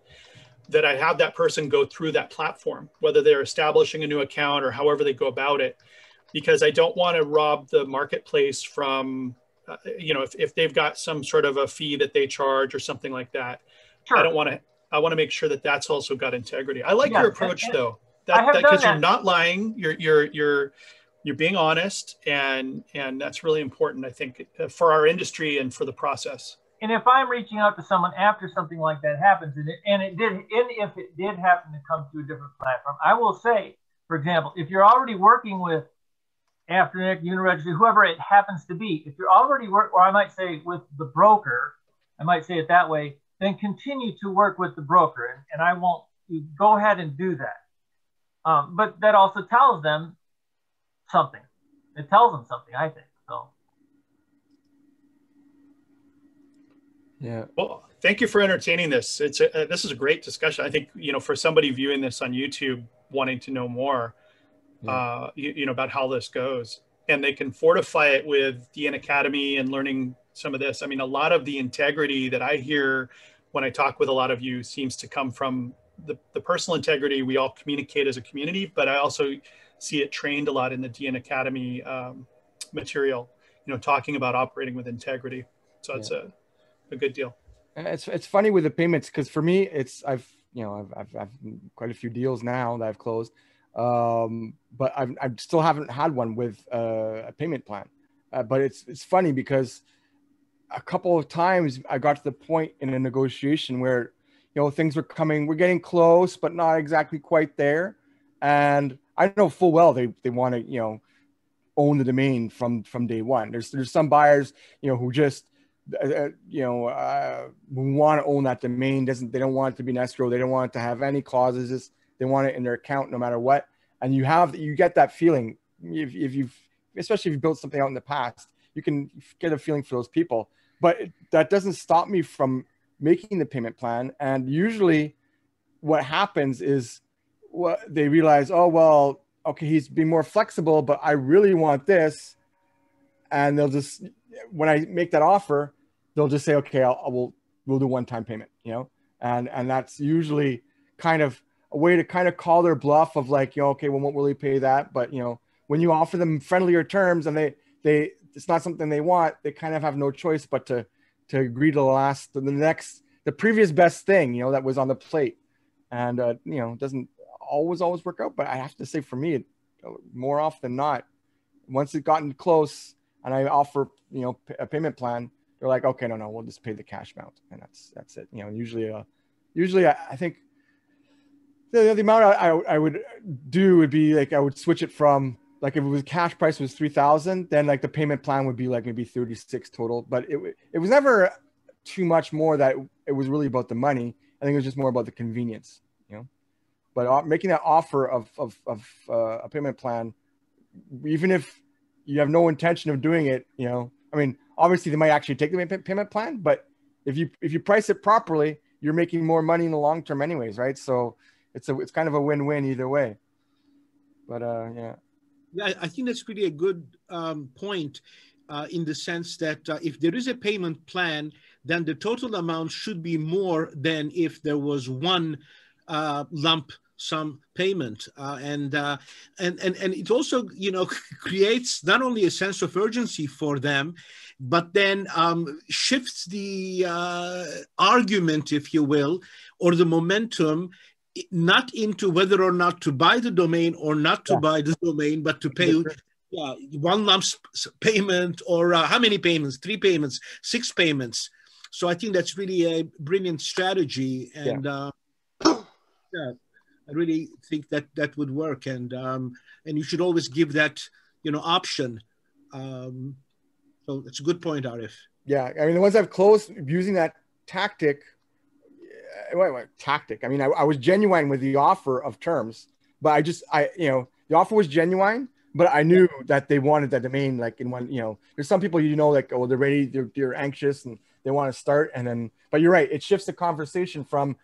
that I have that person go through that platform, whether they're establishing a new account or however they go about it, because I don't want to rob the marketplace from, you know, if they've got some sort of a fee that they charge or something like that. Sure. I want to make sure that that's also got integrity. I like your approach though, because you're not lying, you're being honest, and that's really important, I think, for our industry and for the process. And if I'm reaching out to someone after something like that happens, and if it did happen to come to a different platform, I will say, for example, if you're already working with Afternic, Uniregistry, whoever it happens to be, if you're already or I might say with the broker, I might say it that way, then continue to work with the broker, and I won't. You go ahead and do that. But that also tells them something. It tells them something, I think. So. Yeah. Well, thank you for entertaining this. This is a great discussion. I think, you know, for somebody viewing this on YouTube, wanting to know more, you know, about how this goes, and they can fortify it with DN Academy and learning some of this. I mean, a lot of the integrity that I hear when I talk with a lot of you seems to come from the personal integrity. We all communicate as a community, but I also see it trained a lot in the DN Academy material, you know, talking about operating with integrity. So it's a good deal. It's funny with the payments, because for me, I've quite a few deals now that I've closed, but I still haven't had one with a payment plan. But it's funny because a couple of times I got to the point in a negotiation where, you know, things we're getting close, but not exactly quite there. And I know full well they want to, you know, own the domain from day one. There's some buyers, you know, who just, you know, want to own that domain. They don't want it to be an escrow. They don't want it to have any clauses. They want it in their account no matter what. And you get that feeling especially if you built something out in the past, you can get a feeling for those people. But that doesn't stop me from making the payment plan. And usually what happens is they realize, oh, well, okay, he's being more flexible, but I really want this. And they'll just, when I make that offer, they'll just say, okay, we'll do one-time payment, you know? And that's usually kind of a way to kind of call their bluff of like, you know, okay, we won't really pay that. But, you know, when you offer them friendlier terms and it's not something they want, they kind of have no choice but to agree to the previous best thing, you know, that was on the plate. And, you know, it doesn't always work out, but I have to say for me, more often than not, once it's gotten close and I offer, you know, a payment plan, they're like, okay, no, we'll just pay the cash amount. And that's it. You know, usually I think the amount I would do would be like, I would switch it from, like, if it was cash price was 3,000, then like the payment plan would be like maybe 36 total. But it was never too much more that it was really about the money. I think it was just more about the convenience, you know. But making that offer of a payment plan, even if you have no intention of doing it, you know, I mean, obviously they might actually take the payment plan, but if you price it properly, you're making more money in the long term anyways, right? So it's kind of a win-win either way. But yeah. Yeah, I think that's really a good point in the sense that if there is a payment plan, then the total amount should be more than if there was one lump sum payment, and it also, you know, creates not only a sense of urgency for them, but then shifts the argument, if you will, or the momentum, not into whether or not to buy the domain or not to buy the domain, but to pay one lump payment, or how many payments, 3 payments, 6 payments. So I think that's really a brilliant strategy, and I really think that would work, and you should always give that, you know, option. So it's a good point, Arif. Yeah, I mean, the ones I've closed using that tactic tactic. I mean, I was genuine with the offer of terms, but the offer was genuine, but I knew that they wanted that domain like in one, there's some people, like, oh, they're ready, they're anxious and they want to start. And then, but you're right. It shifts the conversation from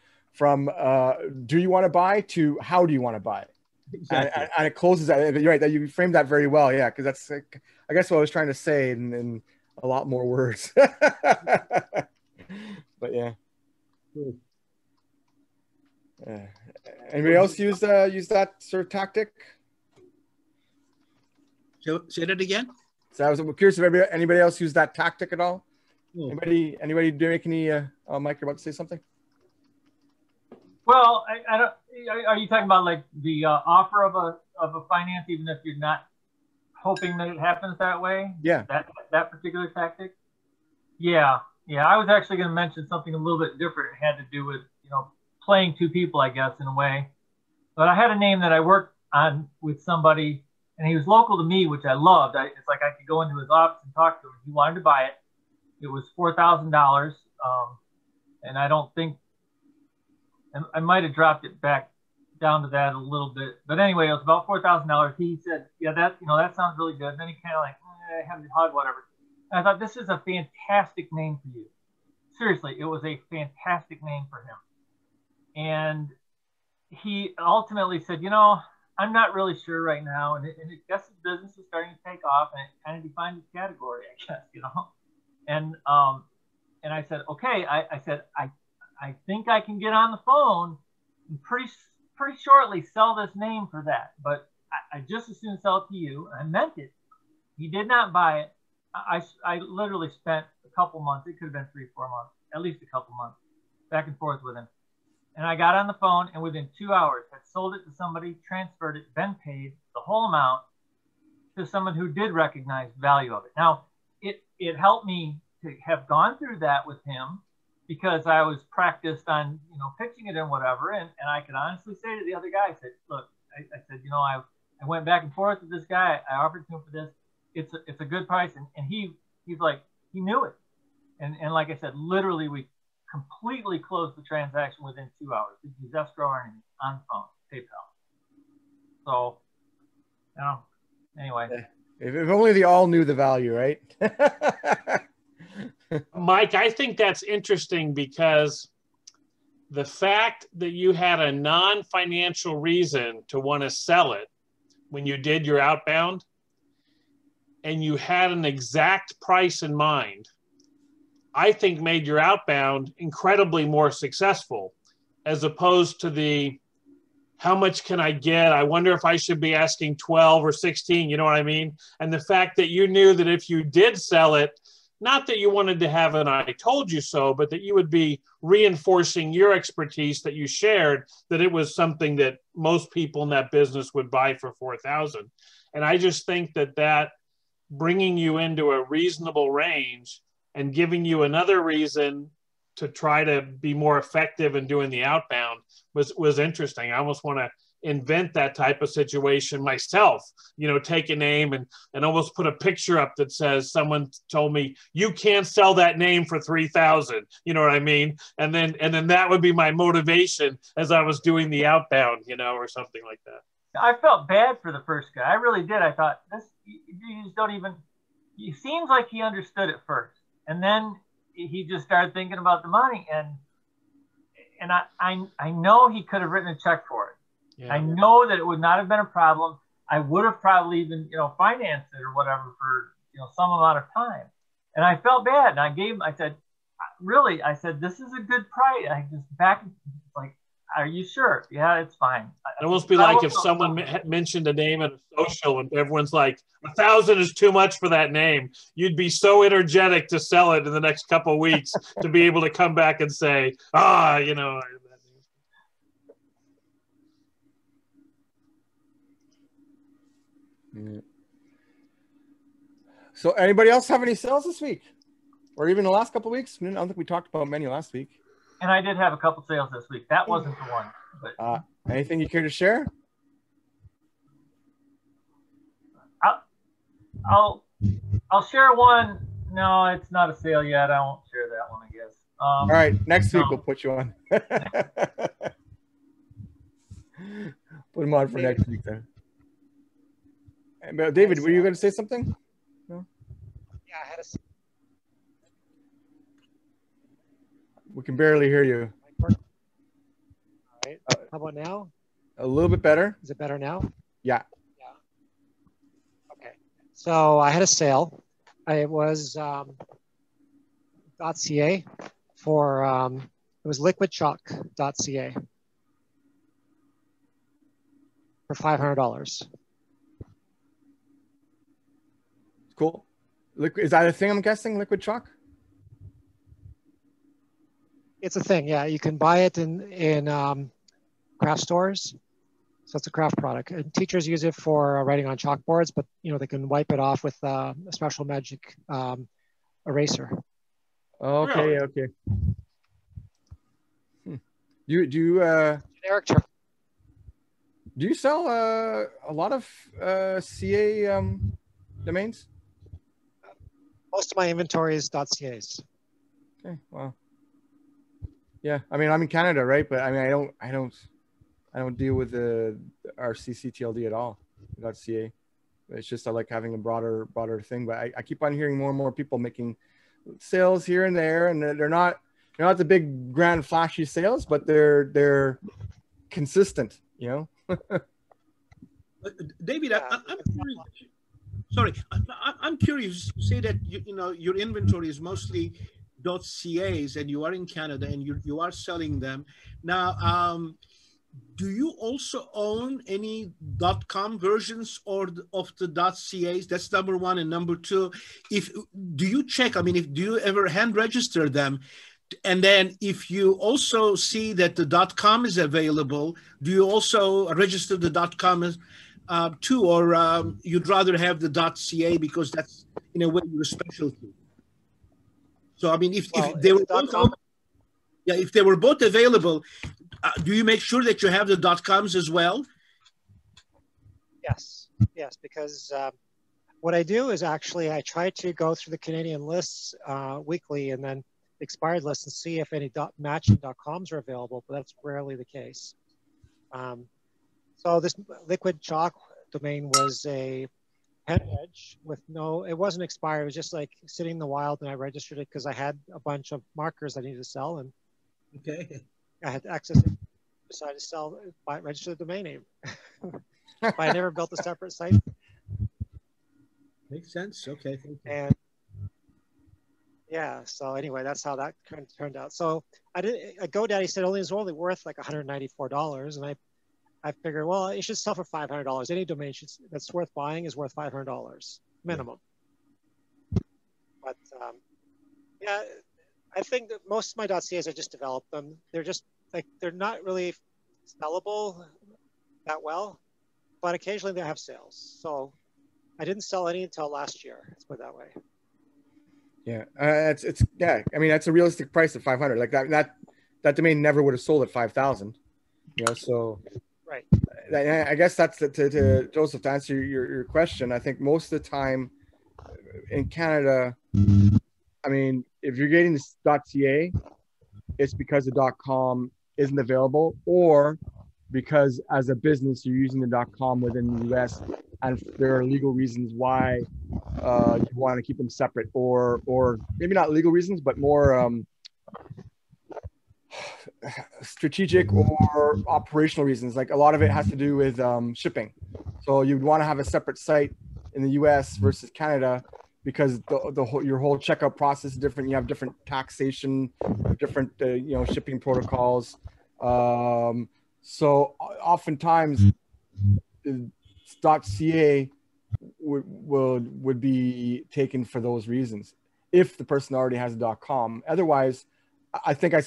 do you want to buy to how do you want to buy it? Exactly. And it closes that. You're right, that you framed that very well. Yeah. Cause that's, I guess what I was trying to say in a lot more words, but yeah. Anybody else use that sort of tactic? Say that again. So I was curious if anybody else used that tactic at all. Oh. Anybody do make any? Mike, you're about to say something. Well, I don't. Are you talking about like the offer of a finance, even if you're not hoping that it happens that way? Yeah. That particular tactic. Yeah. I was actually going to mention something a little bit different. It had to do with playing two people, I guess, in a way. But I had a name that I worked on with somebody, and he was local to me, which I loved. It's like I could go into his office and talk to him. He wanted to buy it. It was $4,000, and I don't think I might have dropped it back down to that a little bit. But anyway, it was about $4,000. He said, "Yeah, that sounds really good." And then he kind of like, have the hug, whatever. And I thought, this is a fantastic name for you. Seriously, it was a fantastic name for him. And he ultimately said, I'm not really sure right now. And I guess his business is starting to take off, and it kind of defined his category, I guess, And I said, okay. I said, I think I can get on the phone and pretty shortly sell this name for that. But I just as soon sell it to you. I meant it. He did not buy it. I literally spent a couple months. It could have been 3-4 months, at least a couple months, back and forth with him. And I got on the phone, and within 2 hours, had sold it to somebody, transferred it, been paid the whole amount to someone who did recognize the value of it. Now, it helped me to have gone through that with him because I was practiced on, pitching it and whatever. And I could honestly say to the other guy, I said, look, I said, I went back and forth with this guy. I offered to him for this. It's a good price. And he's like, he knew it. And like I said, literally we completely closed the transaction within 2 hours. Did use escrow or anything on the phone, PayPal. So, anyway. If only they all knew the value, right? Mike, I think that's interesting because the fact that you had a non-financial reason to want to sell it when you did your outbound, and you had an exact price in mind, I think made your outbound incredibly more successful, as opposed to the, how much can I get? I wonder if I should be asking 12 or 16, you know what I mean? And the fact that you knew that if you did sell it, not that you wanted to have an I told you so, but that you would be reinforcing your expertise that you shared, that it was something that most people in that business would buy for $4,000. And I just think that bringing you into a reasonable range and giving you another reason to try to be more effective in doing the outbound was interesting. I almost want to invent that type of situation myself, take a name and almost put a picture up that says, someone told me you can't sell that name for 3,000, you know what I mean? And then that would be my motivation as I was doing the outbound, or something like that. I felt bad for the first guy. I really did. I thought, you just don't even, it seems like he understood it first. And then he just started thinking about the money. And I know he could have written a check for it. Yeah. I know that it would not have been a problem. I would have probably even, financed it or whatever for, some amount of time. And I felt bad. And I said, this is a good price. I just like, are you sure? Yeah, it's fine. It almost be like if someone mentioned a name at a social and everyone's like, 1,000 is too much for that name. You'd be so energetic to sell it in the next couple of weeks to be able to come back and say, Yeah. So anybody else have any sales this week? Or even the last couple of weeks? I don't think we talked about many last week. And I did have a couple sales this week. That wasn't the one. But anything you care to share? I'll share one. No, it's not a sale yet. I won't share that one, I guess. All right, next week we'll put you on. Put him on for next week then. David, were you going to say something? No? Yeah, I had a... We can barely hear you. All right. How about now? A little bit better. Is it better now? Yeah. Yeah. Okay. So I had a sale. It was .ca for it was liquidchalk.ca for $500. Cool. Is that a thing, I'm guessing, Liquid Chalk? It's a thing, yeah. You can buy it in craft stores. So it's a craft product. And teachers use it for writing on chalkboards, but they can wipe it off with a special magic eraser. Okay, Really? okay. Do you generic term. Do you sell a lot of CA domains? Most of my inventory is .cas. Okay, wow. Yeah, I mean, I'm in Canada, right? But I mean, I don't deal with our CCTLD at all. .ca. It's just I like having a broader thing. But I keep on hearing more and more people making sales here and there, and they're not the big grand flashy sales, but they're consistent. David, I'm curious. Sorry, I'm curious. You say that your inventory is mostly .cas, and you are in Canada, and you are selling them now. Do you also own any .com versions of the .cas? That's number one, and number two, do you check? I mean, do you ever hand register them? And then if you also see that the .com is available, do you also register the .com as too, or you'd rather have the .ca because that's in a way your specialty? So I mean, if they were both if they were both available, do you make sure that you have the .coms as well? Yes, because what I do is actually I try to go through the Canadian lists weekly and then expired lists and see if any matching .coms are available, but that's rarely the case. So this Liquid Chalk domain was a pen edge with it wasn't expired. It was just like sitting in the wild, and I registered it because I had a bunch of markers I needed to sell, and I had access it. Decided to register the domain name. But I never built a separate site. Makes sense. Okay. Thank you. And yeah, so anyway, that's how that turned out. So GoDaddy said it was only worth like $194, and I figured, well, it should sell for $500. Any domain that's worth buying is worth $500 minimum. But yeah, I think that most of my .cas, I just developed them. They're just they're not really sellable that well, but occasionally they have sales. So I didn't sell any until last year. Let's put it that way. Yeah, it's yeah. I mean, that's a realistic price of 500. Like that domain never would have sold at 5,000. So right. I guess that's to Joseph, to answer your question. I think most of the time in Canada, I mean, if you're getting this .ca, it's because the .com isn't available, or because as a business you're using the .com within the US, and there are legal reasons why you want to keep them separate, or maybe not legal reasons, but more strategic or operational reasons. Like a lot of it has to do with shipping. So you'd want to have a separate site in the US versus Canada, because your whole checkout process is different. You have different taxation, different shipping protocols. So oftentimes .ca would be taken for those reasons if the person already has a .com. Otherwise, I think I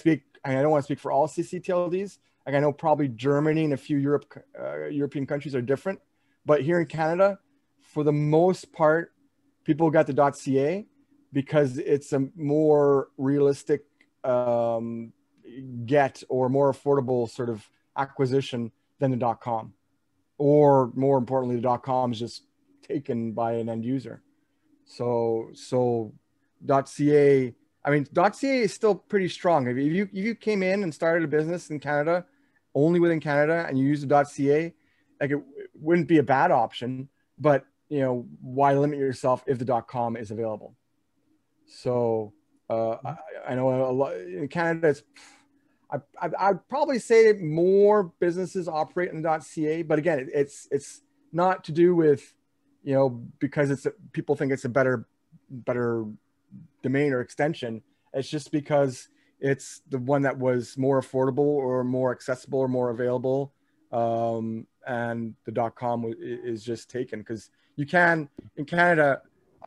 don't want to speak for all CCTLDs. Like I know probably Germany and a few European countries are different, but here in Canada, for the most part, people got the .ca because it's a more realistic get, or more affordable sort of acquisition than the .com, or more importantly, the .com is just taken by an end user. So .ca I mean, .ca is still pretty strong. If you came in and started a business in Canada, only within Canada, and you use the .ca, like it wouldn't be a bad option. But you know, why limit yourself if the .com is available? So I know a lot in Canada. It's I'd probably say more businesses operate in the .ca, but again, it's not to do with, you know, because people think it's a better domain or extension. It's just because it's the one that was more affordable or more accessible or more available, and the .com is just taken because you can in Canada.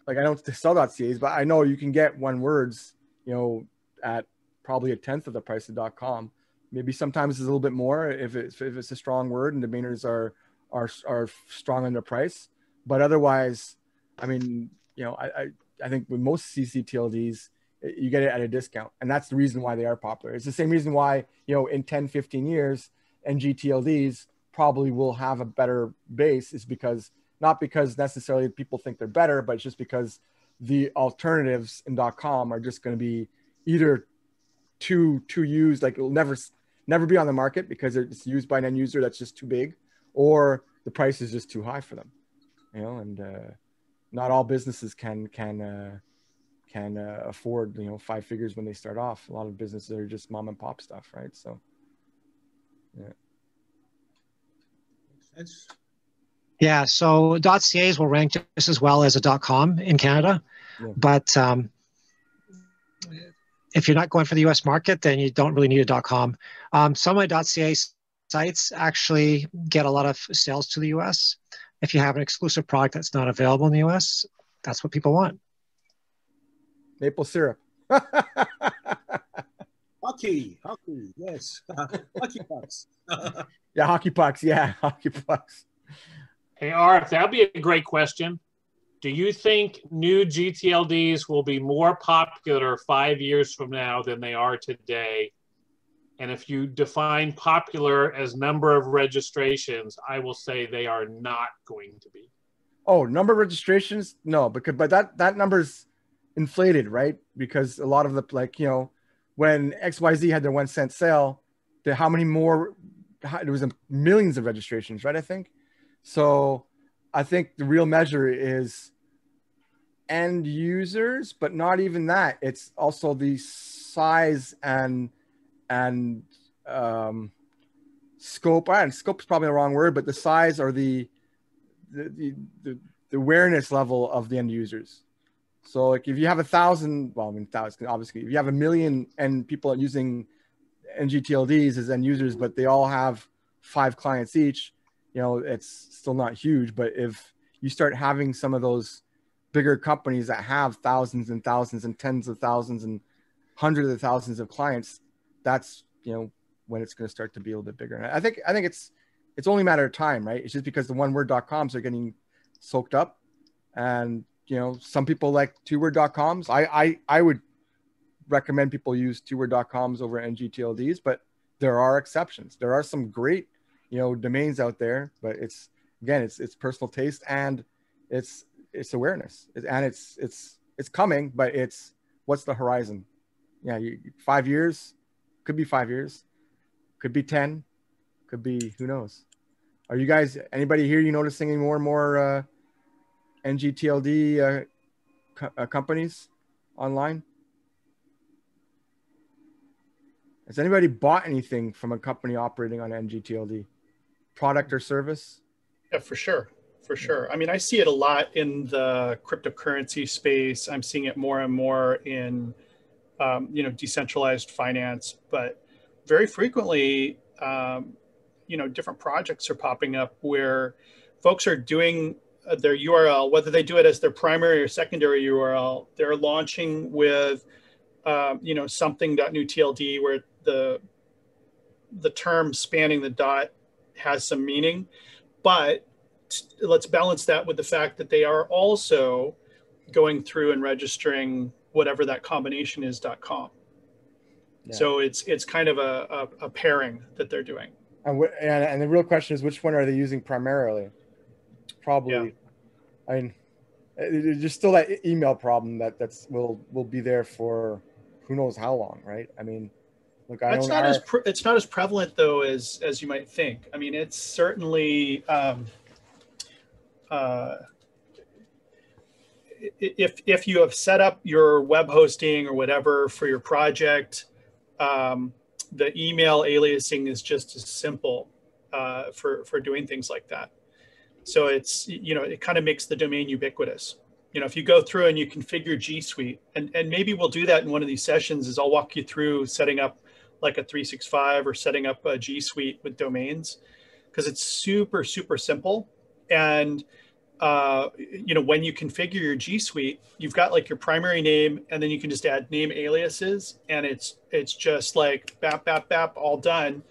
Like I don't sell .cas, but I know you can get one words, you know, at probably a tenth of the price of .com. Maybe sometimes it's a little bit more if it's a strong word and domainers are strong in their price. But otherwise, I mean, you know, I think with most ccTLDs, you get it at a discount, and that's the reason why they are popular. It's the same reason why, you know, in 10, 15 years, ngTLDs probably will have a better base, is because not because necessarily people think they're better, but it's just because the alternatives in .com are just going to be either too used, like it'll never be on the market because it's used by an end user that's just too big, or the price is just too high for them, you know. And not all businesses can afford, you know, 5 figures when they start off. A lot of businesses are just mom and pop stuff, right? So yeah. Makes sense. Yeah, so .cas will rank just as well as a .com in Canada, yeah. But if you're not going for the US market, then you don't really need a .com. Some of my .ca sites actually get a lot of sales to the US. If you have an exclusive product that's not available in the US, that's what people want. Maple syrup. Hockey, yes. Hockey pucks. Yeah, hockey pucks. Yeah, hockey pucks. Hey, Arf, that'd be a great question. Do you think new gTLDs will be more popular 5 years from now than they are today? And if you define popular as number of registrations, I will say they are not going to be. Oh, number of registrations? No, but that number's inflated, right? Because a lot of the, like, you know, when XYZ had their 1 cent sale, how many more? There was millions of registrations, right? I think. So I think the real measure is end users, but not even that. It's also the size and scope. And scope is probably the wrong word, but the size or the awareness level of the end users. So like if you have 1,000, well, I mean 1,000 obviously. If you have 1 million and people using ngTLDs as end users, but they all have 5 clients each, you know, it's still not huge. But if you start having some of those bigger companies that have thousands and thousands and tens of thousands and hundreds of thousands of clients, that's, you know, when it's going to start to be a little bit bigger. And I think it's only a matter of time, right? It's just because the oneword.coms are getting soaked up, and you know, some people like 2word.coms. I would recommend people use 2word.coms over ngTLDs, but there are exceptions. There are some great, you know, domains out there, but it's personal taste and it's awareness, and it's coming, but it's what's the horizon? Yeah, 5 years, could be 5 years, could be 10, could be, who knows? Are you guys, anybody here, you noticing any more and more ngTLD companies online? Has anybody bought anything from a company operating on ngTLD, product or service? Yeah, for sure. For sure. I mean, I see it a lot in the cryptocurrency space. I'm seeing it more and more in, you know, decentralized finance, but very frequently, you know, different projects are popping up where folks are doing their URL, whether they do it as their primary or secondary URL, they're launching with, you know, something.newTLD, where the term spanning the dot has some meaning, but let's balance that with the fact that they are also going through and registering whatever that combination is .com. Yeah. So it's kind of a pairing that they're doing. And the real question is, which one are they using primarily? Probably, yeah. I mean, there's still that email problem that will be there for who knows how long, right? I mean, look, I That's own it's not as prevalent though as you might think. I mean, it's certainly if you have set up your web hosting or whatever for your project, the email aliasing is just as simple for doing things like that. So it's, you know, it kind of makes the domain ubiquitous. You know, if you go through and you configure G Suite, and maybe we'll do that in one of these sessions, is I'll walk you through setting up like a 365 or setting up a G Suite with domains, because it's super, super simple. And you know, when you configure your G Suite, you've got like your primary name, and then you can just add name aliases, and it's just like bap, bap, bap, all done.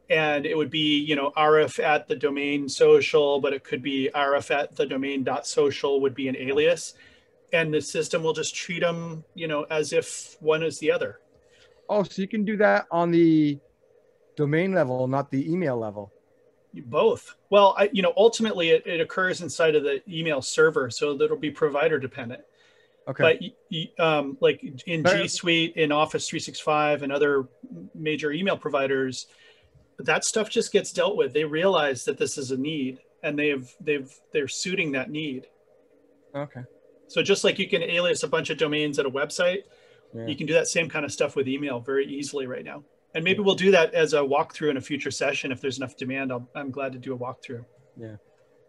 And it would be, you know, rf at the domain social, but it could be rf at the domain.social would be an alias. And the system will just treat them, you know, as if one is the other. Oh, so you can do that on the domain level, not the email level. Both. Well, you know, ultimately it occurs inside of the email server, so that'll be provider dependent. Okay. But like in G Suite, in Office 365 and other major email providers, that stuff just gets dealt with. They realize that this is a need, and they're suiting that need. Okay. So just like you can alias a bunch of domains at a website, you can do that same kind of stuff with email very easily right now. And maybe we'll do that as a walkthrough in a future session. If there's enough demand, I'm glad to do a walkthrough. Yeah,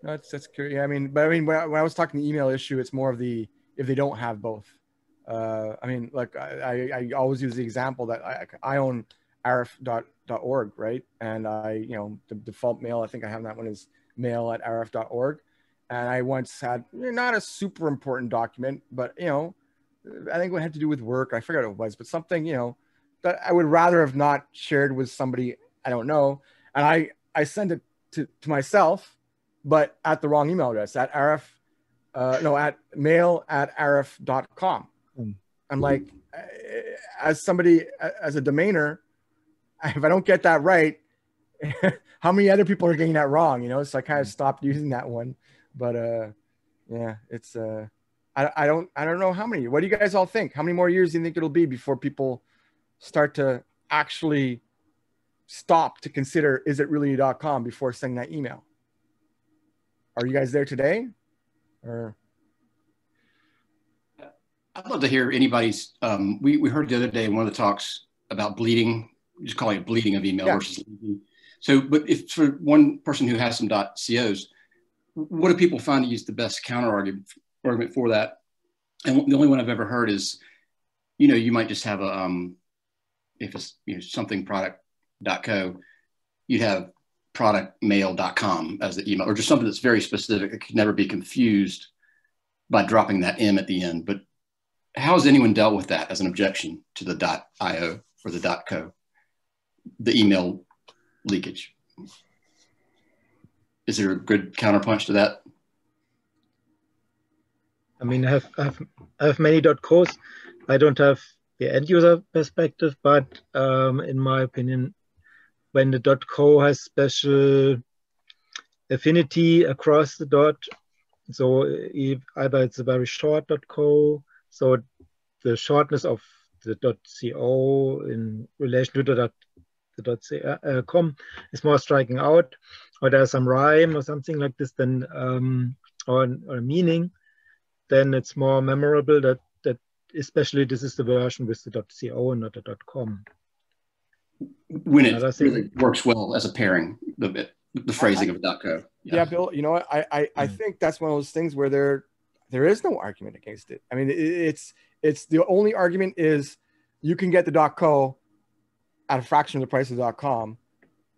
no, that's curious. Yeah, I mean, when I was talking the email issue, it's more of the, if they don't have both. I mean, like I always use the example that I own arf.org, right? And you know, the default mail, I think I have that one, is mail@arf.org. And I once had, not a super important document, but, you know, I think it had to do with work. I forgot what it was, but something, you know, that I would rather have not shared with somebody I don't know. And I send it to myself, but at the wrong email address, at at mail@arf.com. I'm like, as somebody, as a domainer, if I don't get that right, how many other people are getting that wrong? You know, so I kind of stopped using that one. But yeah, it's I don't know how many. What do you guys all think? How many more years do you think it'll be before people start to actually stop to consider, is it really .com before sending that email? Are you guys there today? Or I'd love to hear anybody's. We heard the other day in one of the talks about bleeding, just calling it bleeding of email versus leaking. So, but if for one person who has some .cos, what do people find to use the best counter argument for that? And the only one I've ever heard is, you know, you might just have a, if it's, you know, something product.co, you'd have productmail.com as the email, or just something that's very specific that could never be confused by dropping that M at the end. But how has anyone dealt with that as an objection to the .io or the .co, the email leakage? Is there a good counterpunch to that? I mean, I have many .cos. I don't have the end user perspective, but in my opinion, when the .co has special affinity across the dot, so either it's a very short .co, so the shortness of the .co in relation to the .com is more striking out, or there's some rhyme or something like this, then or meaning, then it's more memorable that especially this is the version with the .co and not the .com. When it really works well as a pairing, the phrasing of .co. Yeah, Bill, you know what? I think that's one of those things where there is no argument against it. I mean, it's the only argument is you can get the .co at a fraction of the price of .com,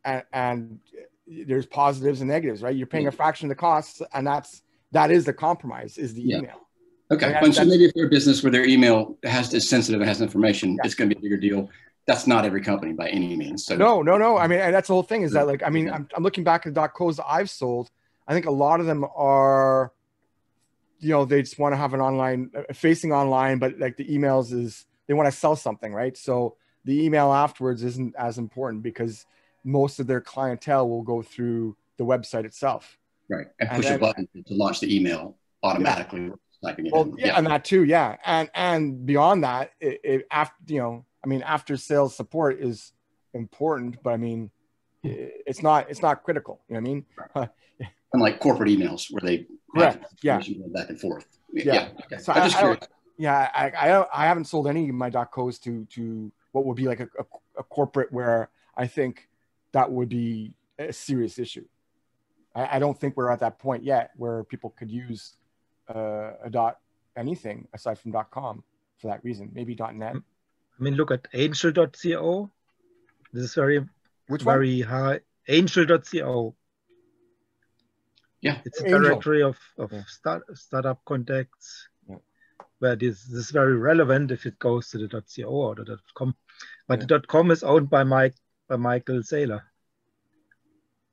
and there's positives and negatives, right? You're paying a fraction of the costs, and that is the compromise, is the email. Okay, and so maybe if they're a business where their email is sensitive and has information, it's going to be a bigger deal. That's not every company by any means. So no. I mean, and that's the whole thing, is that, like, I mean, I'm looking back at the .cos that I've sold. I think a lot of them are, you know, they just want to have an online facing online, but like the emails is, they want to sell something, right? So the email afterwards isn't as important because most of their clientele will go through the website itself. Right, and push a button to launch the email automatically. typing it Well, in. yeah, and that too, yeah, and beyond that, after I mean, after sales support is important, but I mean, it's not critical. You know what I mean? Unlike corporate emails where they back and forth. Yeah. Okay. So I'm just curious. I haven't sold any of my .co's to what would be like a corporate where I think that would be a serious issue. I don't think we're at that point yet where people could use a anything aside from .com for that reason. Maybe .net. I mean, look at angel.co. This is very high. Angel.co. Yeah, it's a directory of startup contacts. Yeah. Where this is very relevant if it goes to the .co or the .com. But the .com is owned by Michael Saylor.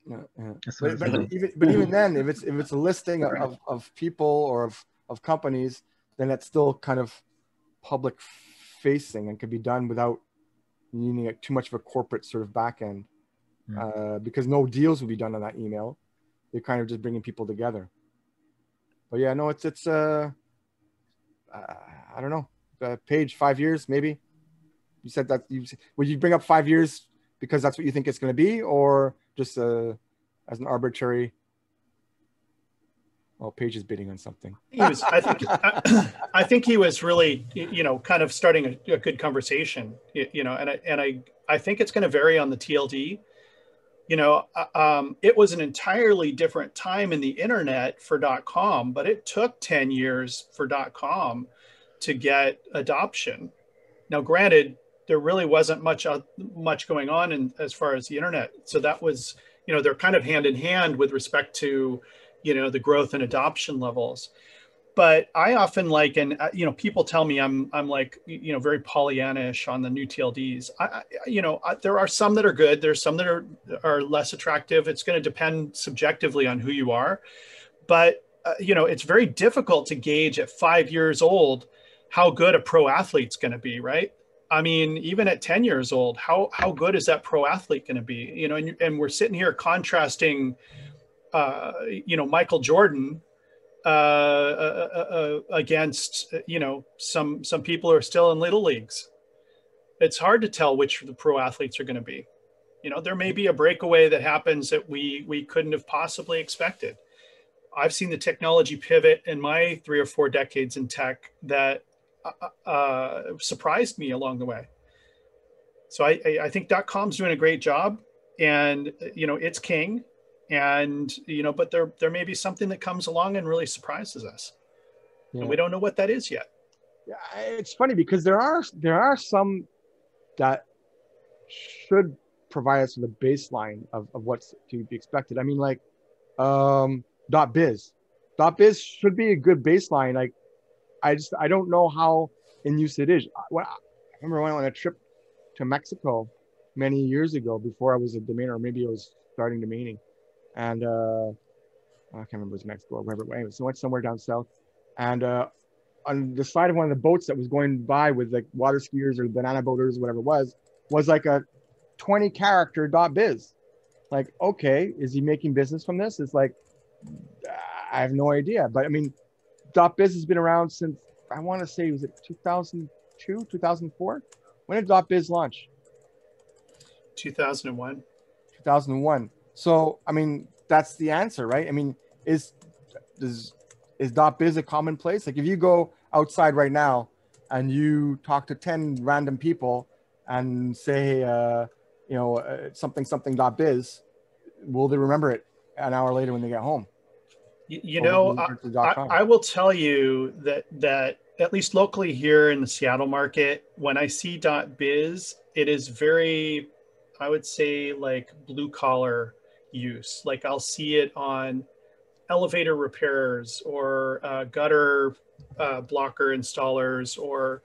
Yeah. But even then, if it's a listing of people or of companies, then that's still kind of public facing and can be done without needing too much of a corporate sort of back end, because no deals will be done on that email. They're kind of just bringing people together. But yeah, no, it's I don't know, Page 5 years maybe. You said that would you bring up 5 years because that's what you think it's going to be, or just as an arbitrary? Well, Page is bidding on something. I think he was really, kind of starting a good conversation, and I think it's going to vary on the TLD. It was an entirely different time in the internet for .com, but it took 10 years for .com to get adoption. Now, granted, there really wasn't much going on as far as the internet. So that was, they're kind of hand in hand with respect to, the growth and adoption levels. But I often people tell me I'm like, very Pollyanna-ish on the new TLDs. There are some that are good. There's some that are less attractive. It's going to depend subjectively on who you are. But, it's very difficult to gauge at 5 years old how good a pro athlete's going to be, right? I mean, even at 10 years old, how good is that pro athlete going to be? And we're sitting here contrasting, Michael Jordan against some people who are still in little leagues. It's hard to tell which the pro athletes are going to be. There may be a breakaway that happens that we couldn't have possibly expected. I've seen the technology pivot in my 3 or 4 decades in tech that surprised me along the way. So I think .com's doing a great job, and it's king. And, but there may be something that comes along and really surprises us. Yeah. And we don't know what that is yet. Yeah, it's funny because there are some that should provide us with a baseline of what's to be expected. I mean, like .biz. .biz should be a good baseline. Like, I don't know how in use it is. I remember when I went on a trip to Mexico many years ago before I was a domainer, or maybe I was starting domaining. And I can't remember, it was Mexico or wherever. Anyway, so I went somewhere down south, and on the side of one of the boats that was going by with like water skiers or banana boaters, whatever it was like a 20 character .biz. Like, okay, is he making business from this? It's like, I have no idea. But I mean, .biz has been around since, I want to say, was it 2002, 2004? When did .biz launch? 2001. 2001. So, I mean, that's the answer, right? I mean, is .biz a commonplace? Like, if you go outside right now and you talk to 10 random people and say, something .biz, will they remember it an hour later when they get home? I will tell you that at least locally here in the Seattle market, when I see .biz, it is very, I would say, like blue collar use. Like, I'll see it on elevator repairers or gutter blocker installers, or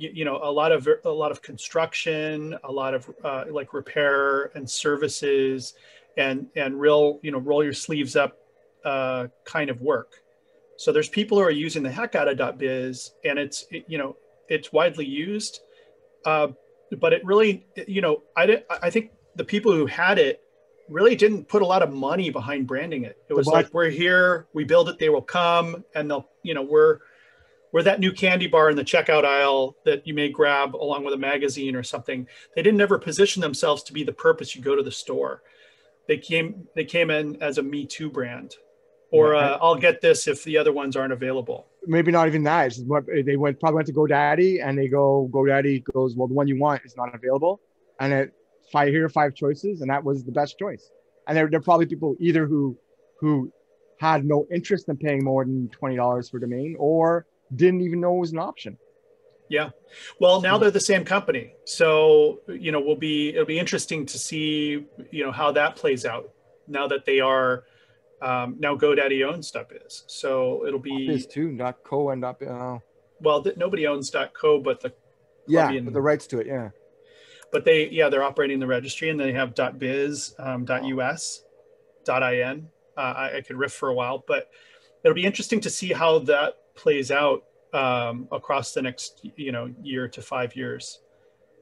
a lot of construction, a lot of like repair and services, and real roll your sleeves up kind of work. So there's people who are using the heck out of .biz, and it's widely used, but it really, I think the people who had it really didn't put a lot of money behind branding it. It was like, we're here, we build it, they will come, and they'll, We're that new candy bar in the checkout aisle that you may grab along with a magazine or something. They didn't ever position themselves to be the purpose you go to the store. They came in as a Me Too brand, or I'll get this if the other ones aren't available. Maybe not even that. It's just what they probably went to GoDaddy, and GoDaddy goes, well, the one you want is not available, and here are 5 choices, and that was the best choice. And there are probably people either who had no interest in paying more than $20 for domain, or didn't even know it was an option. Yeah. Well, now they're the same company. So, it'll be interesting to see, how that plays out now that they are, now GoDaddy owns .biz. So it'll be .biz too, .co and well, nobody owns .co, but the but the rights to it. Yeah. But they're operating the registry, and they have .biz, .us, .in. I could riff for a while, but it'll be interesting to see how that plays out across the next, year to 5 years.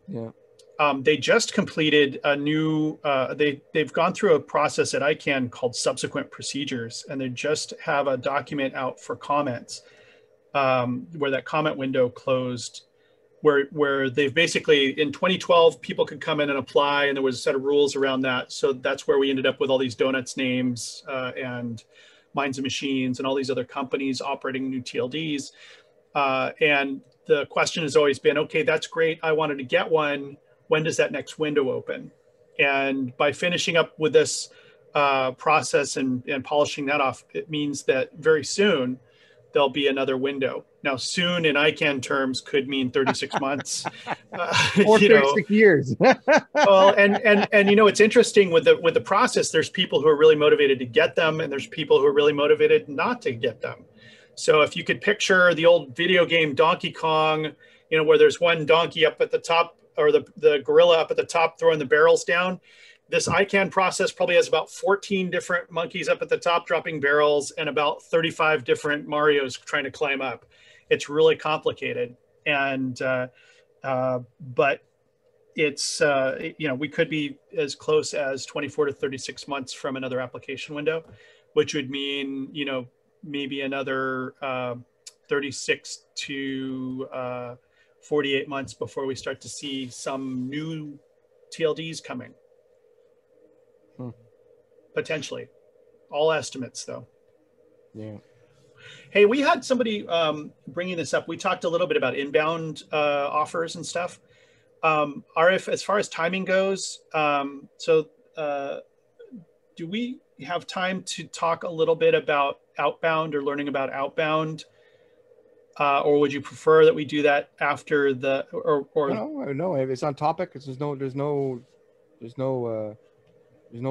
Yeah. They just completed a new, they've gone through a process at ICANN called subsequent procedures, and they just have a document out for comments where that comment window closed, where they've basically, in 2012, people could come in and apply, and there was a set of rules around that. So that's where we ended up with all these donuts names and Minds and Machines and all these other companies operating new TLDs. And the question has always been, okay, that's great. I wanted to get one. When does that next window open? And by finishing up with this process and polishing that off, it means that very soon there'll be another window. Now, soon in ICANN terms could mean 36 months. Or 36 years. Well, and it's interesting with the process, there's people who are really motivated to get them, and there's people who are really motivated not to get them. So if you could picture the old video game Donkey Kong, where there's one donkey up at the top, or the gorilla up at the top throwing the barrels down, this ICANN process probably has about 14 different monkeys up at the top dropping barrels, and about 35 different Marios trying to climb up. It's really complicated. And, but it's, we could be as close as 24 to 36 months from another application window, which would mean, maybe another 36 to 48 months before we start to see some new TLDs coming. Potentially. All estimates, though. Yeah. Hey, we had somebody bringing this up. We talked a little bit about inbound offers and stuff. Arif, as far as timing goes, do we have time to talk a little bit about outbound or learning about outbound? Or would you prefer that we do that after the, or No, it's on topic. There's no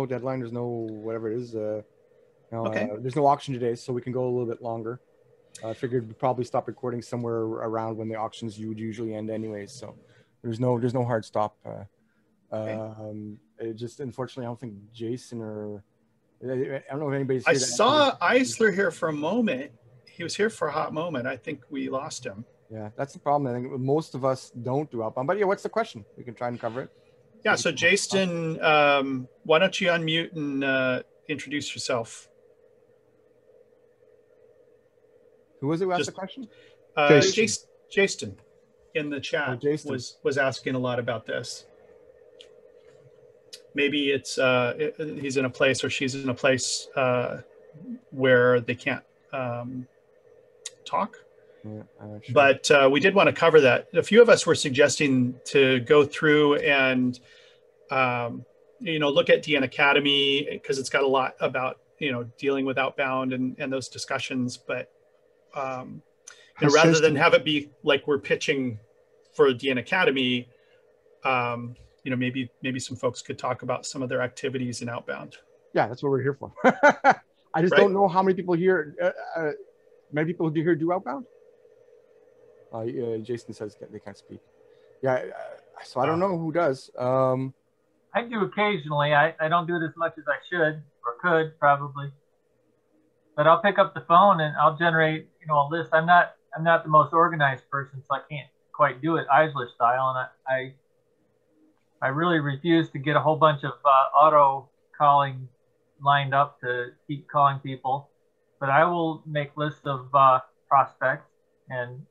deadline. There's no whatever it is. Okay. There's no auction today, so we can go a little bit longer. I figured we'd probably stop recording somewhere around when the auctions would usually end anyways. So there's no hard stop. It just, unfortunately, I don't think Jason or I don't know if anybody's. I saw Eisler here for a moment. He was here for a hot moment. I think we lost him. Yeah, that's the problem. I think most of us don't do outbound. But yeah, what's the question? We can try and cover it. Yeah, so Jason, why don't you unmute and introduce yourself? Who was it who asked the question? Jason in the chat was asking a lot about this. Maybe it's he's in a place or she's in a place where they can't talk. Yeah, sure. But we did want to cover that. A few of us were suggesting to go through and look at DN Academy, because it's got a lot about dealing with outbound and those discussions. But rather than have it be like we're pitching for DN Academy, maybe some folks could talk about some of their activities in outbound. Yeah, that's what we're here for. I just don't know how many people here. Many people here do outbound. Jason says they can't speak. Yeah, so I don't know who does. I do occasionally. I don't do it as much as I should or could probably. But I'll pick up the phone and I'll generate, a list. I'm not the most organized person, so I can't quite do it Eisler style. And I really refuse to get a whole bunch of auto calling lined up to keep calling people. But I will make lists of prospects and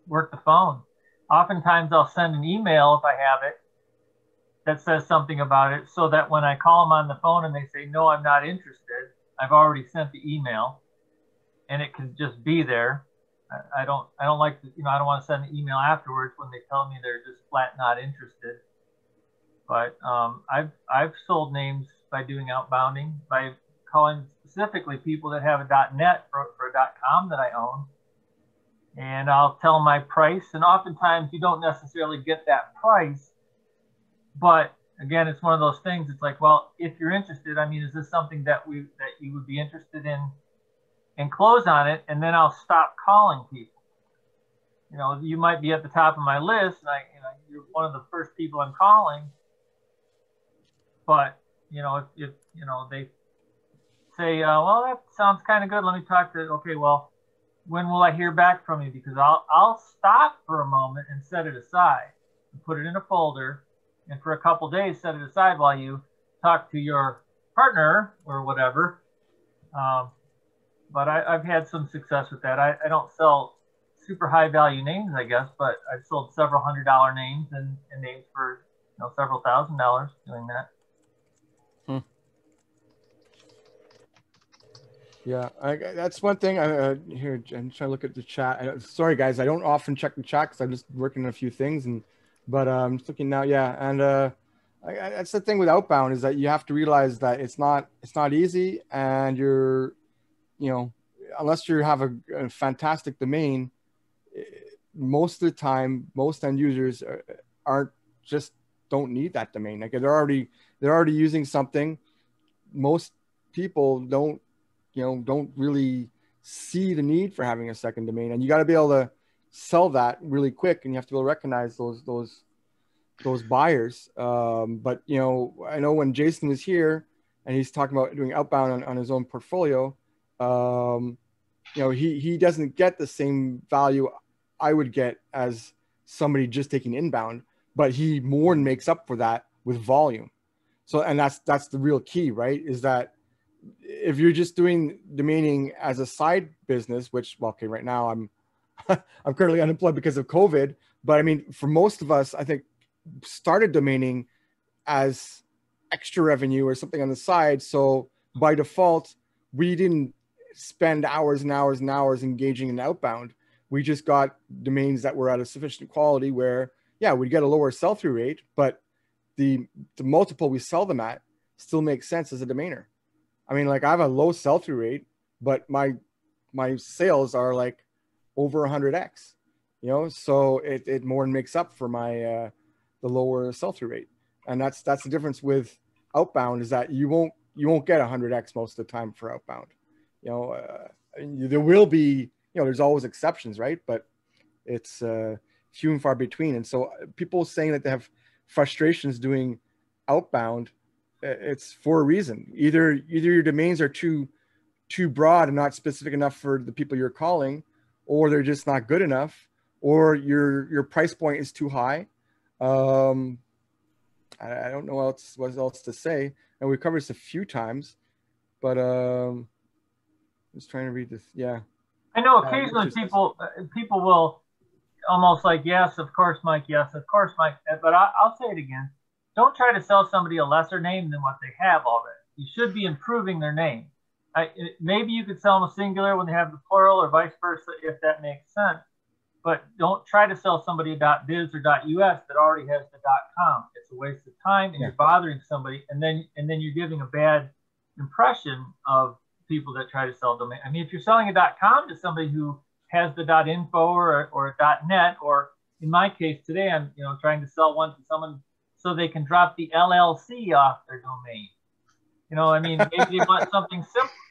work the phone. Oftentimes I'll send an email if I have it that says something about it, so that when I call them on the phone and they say, no, I'm not interested, I've already sent the email and it can just be there. I don't like to, I don't want to send an email afterwards when they tell me they're just flat not interested. But I've sold names by doing outbounding, by calling specifically people that have a .net for a .com that I own. And I'll tell my price. And oftentimes you don't necessarily get that price. But again, it's one of those things. It's like, well, if you're interested, I mean, is this something that you would be interested in, and close on it? And then I'll stop calling people. You might be at the top of my list, and you're one of the first people I'm calling. But if they say, well, that sounds kind of good, let me talk to. Okay, well, when will I hear back from you? Because I'll stop for a moment and set it aside and put it in a folder. And for a couple of days, set it aside while you talk to your partner or whatever. But I've had some success with that. I don't sell super high value names, I guess, but I've sold several $100 names and names for several $1,000s doing that. Yeah, that's one thing. Here, I'm trying to look at the chat. Sorry, guys, I don't often check the chat because I'm just working on a few things, but I'm just looking now. Yeah, and that's the thing with outbound, is that you have to realize that it's not easy, and you're, unless you have a fantastic domain, most of the time, most end users don't need that domain. Like they're already using something. Most people don't really see the need for having a second domain, and you got to be able to sell that really quick, and you have to be able to recognize those buyers. But I know when Jason was here and he's talking about doing outbound on his own portfolio, he doesn't get the same value I would get as somebody just taking inbound, but he more than makes up for that with volume. So, and that's the real key, right? Is that if you're just doing domaining as a side business, which, well, okay, right now I'm currently unemployed because of COVID, but I mean, for most of us, I think started domaining as extra revenue or something on the side. So by default, we didn't spend hours and hours and hours engaging in outbound. We just got domains that were at a sufficient quality where, yeah, we'd get a lower sell-through rate, but the multiple we sell them at still makes sense as a domainer. I mean, like I have a low sell-through rate, but my sales are like over 100x, so it more than makes up for my the lower sell-through rate. And that's the difference with outbound, is that you won't get 100x most of the time for outbound. There will be, there's always exceptions, right? But it's few and far between. And so people saying that they have frustrations doing outbound, it's for a reason. Either your domains are too broad and not specific enough for the people you're calling, or they're just not good enough, or your price point is too high. I don't know what else to say. And we've covered this a few times, but I'm just trying to read this. Yeah. I know occasionally people will almost like, yes, of course, Mike. Yes, of course, Mike. But I'll say it again. Don't try to sell somebody a lesser name than what they have already. You should be improving their name. Maybe you could sell them a singular when they have the plural, or vice versa, if that makes sense. But don't try to sell somebody a .biz or .us that already has the .com. It's a waste of time, and you're bothering somebody, and then you're giving a bad impression of people that try to sell domain. I mean, if you're selling a .com to somebody who has the .info or a .net, or in my case today, I'm trying to sell one to someone so they can drop the LLC off their domain. I mean, maybe they want something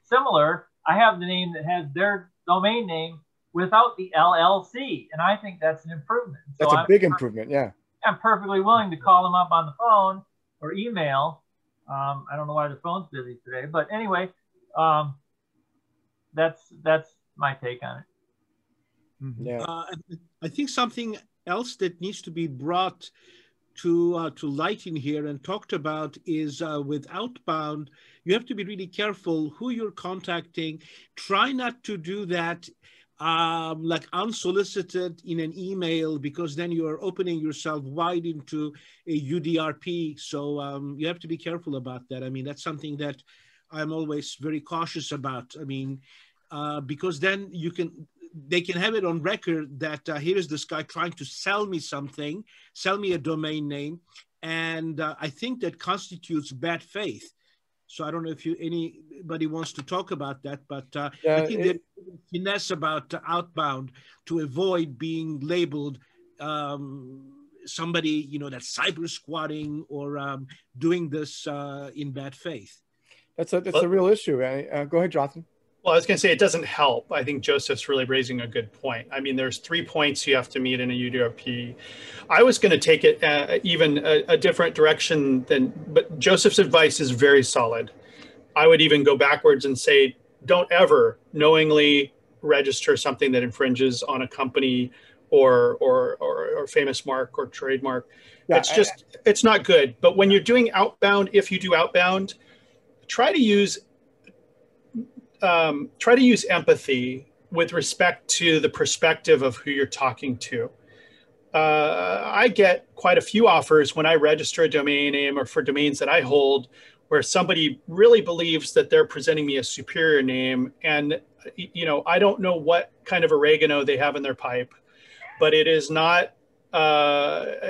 similar. I have the name that has their domain name without the LLC, and I think that's an improvement. That's a big improvement, yeah. I'm perfectly willing to call them up on the phone or email. I don't know why the phone's busy today, but anyway, that's my take on it. Yeah. I think something else that needs to be brought to light in here and talked about is with outbound, you have to be really careful who you're contacting. Try not to do that like unsolicited in an email, because then you are opening yourself wide into a UDRP. So you have to be careful about that. I mean, that's something that I'm always very cautious about. I mean, because then they can have it on record that here is this guy trying to sell me something, sell me a domain name. And I think that constitutes bad faith. So I don't know if anybody wants to talk about that, but I think there's finesse about Outbound to avoid being labeled somebody, that's cyber squatting or doing this in bad faith. That's a real issue. Go ahead, Jonathan. Well, I was going to say it doesn't help. I think Joseph's really raising a good point. I mean, there's 3 points you have to meet in a UDRP. I was going to take it even a different direction but Joseph's advice is very solid. I would even go backwards and say, don't ever knowingly register something that infringes on a company or famous mark or trademark. Yeah, it's not good. But when you're doing outbound, if you do outbound, try to use empathy with respect to the perspective of who you're talking to. I get quite a few offers when I register a domain name or for domains that I hold, where somebody really believes that they're presenting me a superior name. And, I don't know what kind of oregano they have in their pipe, but it is not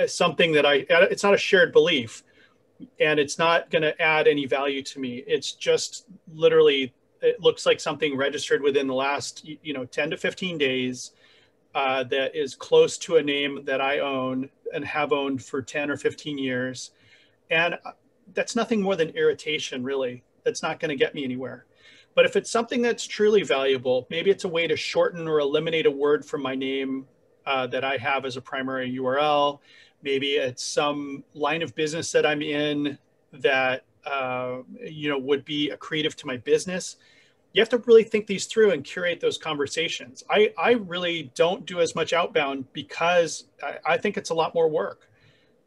something that it's not a shared belief, and it's not going to add any value to me. It's just literally, it looks like something registered within the last, 10 to 15 days that is close to a name that I own and have owned for 10 or 15 years. And that's nothing more than irritation, really. That's not going to get me anywhere. But if it's something that's truly valuable, maybe it's a way to shorten or eliminate a word from my name that I have as a primary URL. Maybe it's some line of business that I'm in that would be accretive to my business. You have to really think these through and curate those conversations. I really don't do as much outbound because I think it's a lot more work.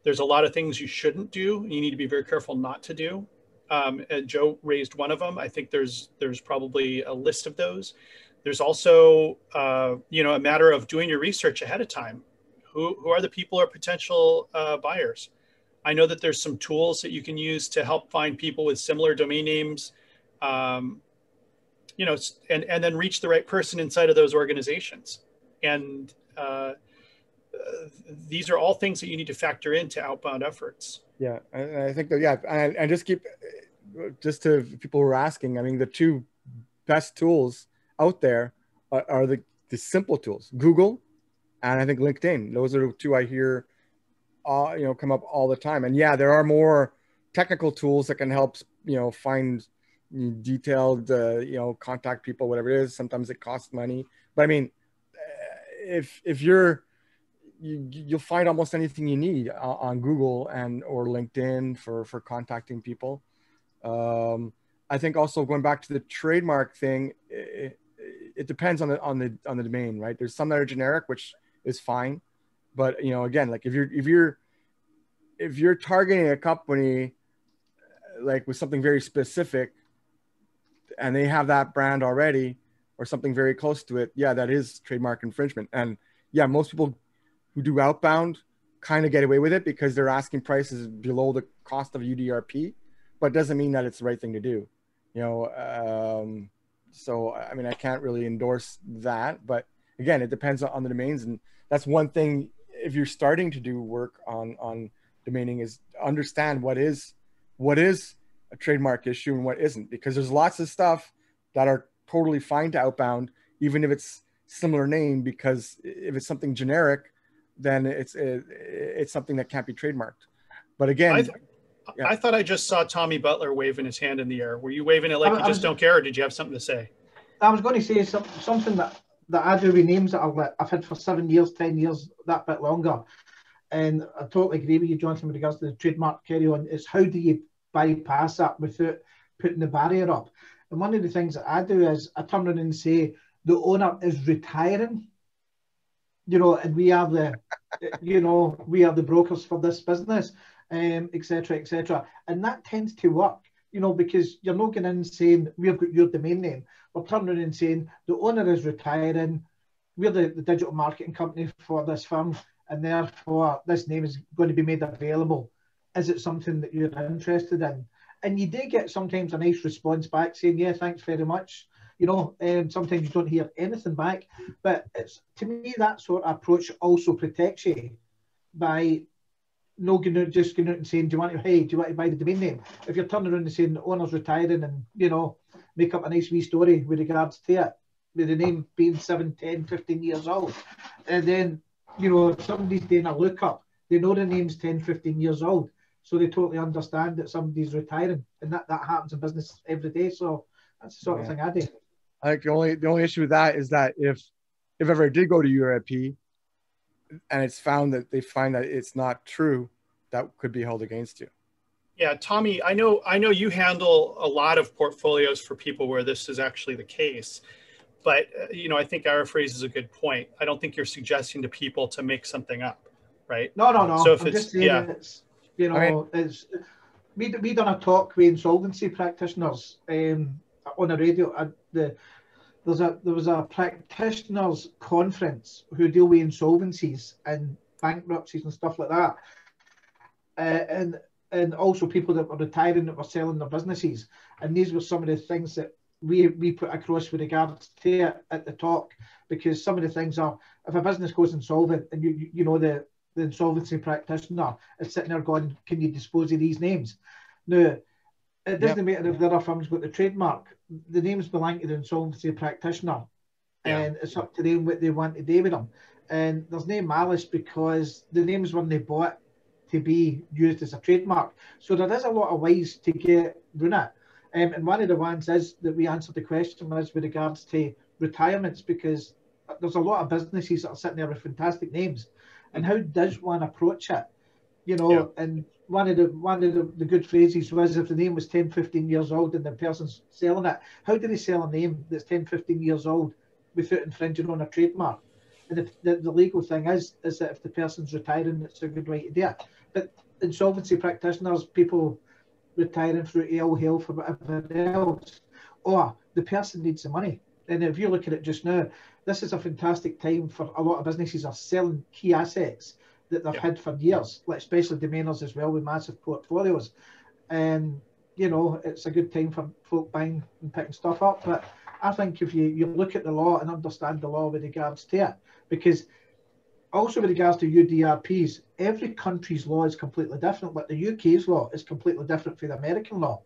There's a lot of things you shouldn't do. You need to be very careful not to do. And Joe raised one of them. I think there's probably a list of those. There's also, a matter of doing your research ahead of time. Who are the people or potential buyers? I know that there's some tools that you can use to help find people with similar domain names, and then reach the right person inside of those organizations. And these are all things that you need to factor into outbound efforts. Yeah, I think that, yeah, and just to people who are asking, I mean, the two best tools out there are the simple tools, Google and I think LinkedIn. Those are the two I hear, come up all the time. And yeah, there are more technical tools that can help, find detailed, contact people, whatever it is. Sometimes it costs money, but I mean, if you'll find almost anything you need on Google or LinkedIn for contacting people. I think also going back to the trademark thing, it depends on the domain, right? There's some that are generic, which is fine, but again, like if you're targeting a company like with something very specific, and they have that brand already or something very close to it, yeah, that is trademark infringement. And yeah, most people who do outbound kind of get away with it because they're asking prices below the cost of UDRP, but it doesn't mean that it's the right thing to do. So, I mean, I can't really endorse that, but again, it depends on the domains. And that's one thing, if you're starting to do work on domaining, is understand what is a trademark issue and what isn't, because there's lots of stuff that are totally fine to outbound, even if it's similar name, because if it's something generic, then it's something that can't be trademarked. But again, I thought I just saw Tommy Butler waving his hand in the air. Were you waving it like you just don't care, or did you have something to say? I was going to say something that I do with names that I've had for 7 years, 10 years, that bit longer. And I totally agree with you, Jonathan, with regards to the trademark carry on. It's how do you bypass that without putting the barrier up? And one of the things that I do is I turn around and say, the owner is retiring, and we are the, we are the brokers for this business, et cetera, and that tends to work, because you're not going in saying we've got your domain name. We're turning around and saying the owner is retiring. we're the digital marketing company for this firm, and therefore this name is going to be made available. Is it something that you're interested in? And you do get sometimes a nice response back saying, yeah, thanks very much. You know, sometimes you don't hear anything back, but it's, to me, that sort of approach also protects you by no just going out and saying, do you want to buy the domain name? If you're turning around and saying the owner's retiring and, you know, make up a nice wee story with regards to it, with the name being 7, 10, 15 years old, and then, you know, if somebody's doing a lookup, they know the name's 10, 15 years old, so they totally understand that somebody's retiring, and that happens in business every day. So that's the sort of thing I do. I think the only issue with that is that if ever it did go to URP and it's found that they find that it's not true, that could be held against you. Yeah, Tommy, I know you handle a lot of portfolios for people where this is actually the case, but you know, I think Araphrase is a good point. I don't think you're suggesting to people to make something up, right? No. So if I'm it's just saying it's, you know, it's we done a talk with insolvency practitioners on the radio. There was a practitioners conference who deal with insolvencies and bankruptcies and stuff like that, and also people that were retiring that were selling their businesses. And these were some of the things that we put across with regards to it at the talk, because some of the things are, if a business goes insolvent and you know the insolvency practitioner is sitting there going, can you dispose of these names? Now, it doesn't matter if the other firm's got the trademark. The names belong to the insolvency practitioner, and it's up to them what they want to do with them. And there's no malice, because the names when they bought to be used as a trademark. So there is a lot of ways to get around it. And one of the ones is that we answered the question was with regards to retirements, because there's a lot of businesses that are sitting there with fantastic names. And how does one approach it? You know, and one of the good phrases was, if the name was 10, 15 years old and the person's selling it, how do they sell a name that's 10, 15 years old without infringing on a trademark? And the legal thing is that if the person's retiring, it's a good way to do it. But insolvency practitioners, people retiring through ill health or whatever else, or the person needs the money. And if you look at it just now, this is a fantastic time for a lot of businesses are selling key assets that they've had for years, like especially domainers as well with massive portfolios. And, you know, it's a good time for folk buying and picking stuff up. But I think if you look at the law and understand the law with regards to it, because also with regards to UDRPs, every country's law is completely different. Like the UK's law is completely different from the American law.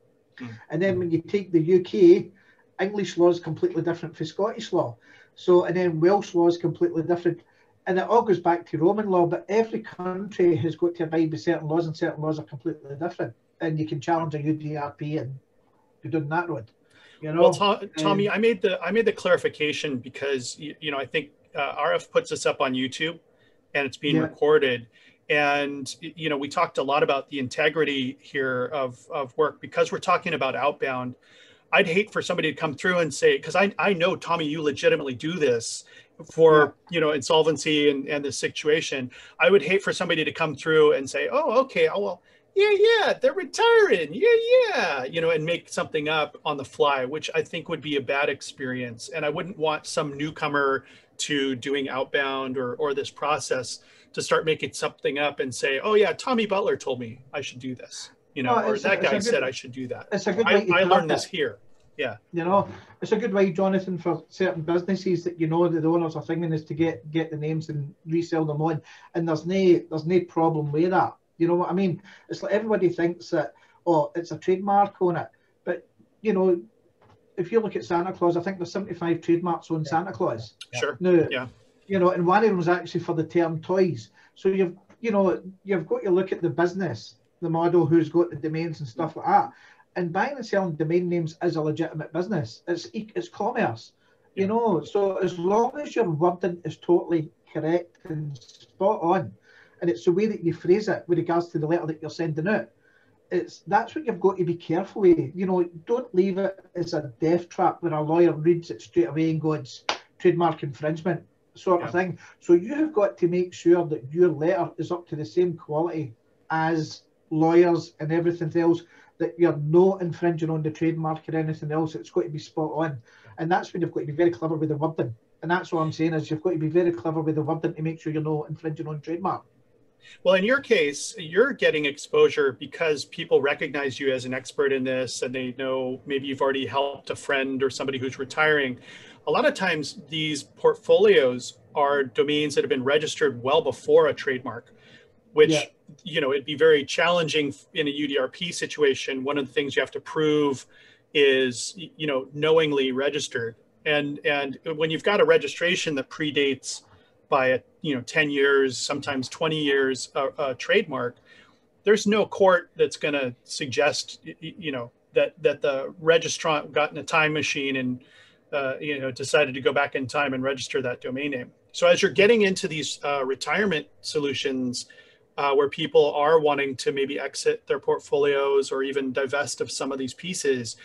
And then when you take the UK, English law is completely different from Scottish law. So, and then Welsh law is completely different. And it all goes back to Roman law, but every country has got to abide by certain laws, and certain laws are completely different. And you can challenge a UDRP and go down that road. You know? Well, Tommy, I made the clarification because you know, I think RF puts this up on YouTube, and it's being recorded. And you know, we talked a lot about the integrity here of work, because we're talking about outbound. I'd hate for somebody to come through and say, because I know, Tommy, you legitimately do this for, you know, insolvency and the situation. I would hate for somebody to come through and say, oh, okay, oh, well, yeah, they're retiring. Yeah, you know, and make something up on the fly, which I think would be a bad experience. And I wouldn't want some newcomer to doing outbound or this process to start making something up and say, oh yeah, Tommy Butler told me I should do this. You know, or that guy said I should do that. It's a good way I learned this here. Yeah. You know, it's a good way, Jonathan, for certain businesses that, you know, the owners are thinking is to get the names and resell them on. And there's no problem with that. You know what I mean? It's like everybody thinks that, oh, it's a trademark on it. But, you know, if you look at Santa Claus, I think there's 75 trademarks on Santa Claus. Sure. Now, you know, and one of them was actually for the term toys. So you've got to look at the business, the model, who's got the domains and stuff like that. And buying and selling domain names is a legitimate business. It's commerce, you know. So as long as your wording is totally correct and spot on, and it's the way that you phrase it with regards to the letter that you're sending out, that's what you've got to be careful with. You know, don't leave it as a death trap where a lawyer reads it straight away and goes trademark infringement sort of thing. So you have got to make sure that your letter is up to the same quality as lawyers and everything else, that you're not infringing on the trademark or anything else. It's got to be spot on. And that's when you've got to be very clever with the wording. And that's what I'm saying is you've got to be very clever with the wording to make sure you're not infringing on trademark. Well, in your case, you're getting exposure because people recognize you as an expert in this, and they know maybe you've already helped a friend or somebody who's retiring. A lot of times these portfolios are domains that have been registered well before a trademark, which, you know, it'd be very challenging in a UDRP situation. One of the things you have to prove is, you know, knowingly registered. And when you've got a registration that predates by 10 years, sometimes 20 years, a trademark, there's no court that's going to suggest, you know, that the registrant got in a time machine and, you know, decided to go back in time and register that domain name. So as you're getting into these retirement solutions where people are wanting to maybe exit their portfolios or even divest of some of these pieces,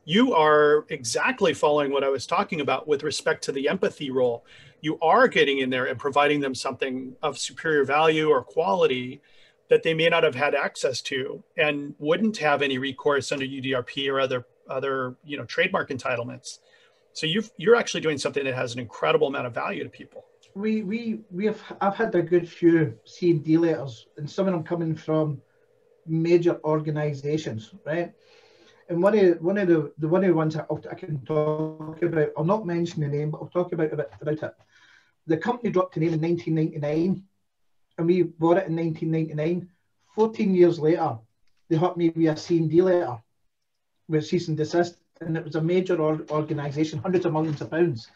you are exactly following what I was talking about with respect to the empathy role. You are getting in there and providing them something of superior value or quality that they may not have had access to and wouldn't have any recourse under UDRP or other you know, trademark entitlements. So you're actually doing something that has an incredible amount of value to people. I've had a good few C&D letters, and some of them coming from major organisations, right? And one of the ones I can talk about, I'll not mention the name, but I'll talk about it. The company dropped the name in 1999, and we bought it in 1999. 14 years later, they hit me with a C&D letter with cease and desist, and it was a major organisation, hundreds of millions of pounds.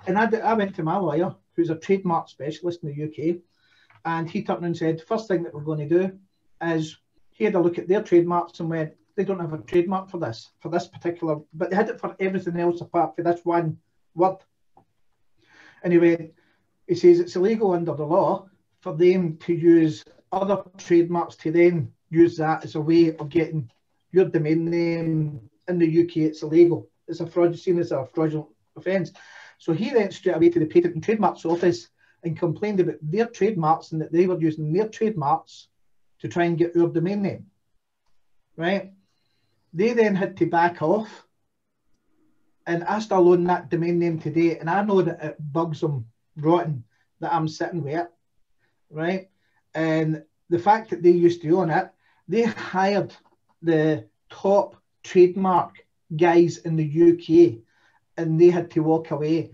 And I went to my lawyer, who's a trademark specialist in the UK, and he turned and said, first thing that we're going to do is, he had a look at their trademarks and went, they don't have a trademark for this particular, but they had it for everything else apart from this one word. And he says it's illegal under the law for them to use other trademarks to then use that as a way of getting your domain name in the UK. It's illegal. It's seen as a fraudulent offence. So he went straight away to the Patent and Trademarks Office and complained about their trademarks and that they were using their trademarks to try and get our domain name, right? They then had to back off, and I still own that domain name today, and I know that it bugs them rotten that I'm sitting with it, right? And the fact that they used to own it, they hired the top trademark guys in the UK, and they had to walk away.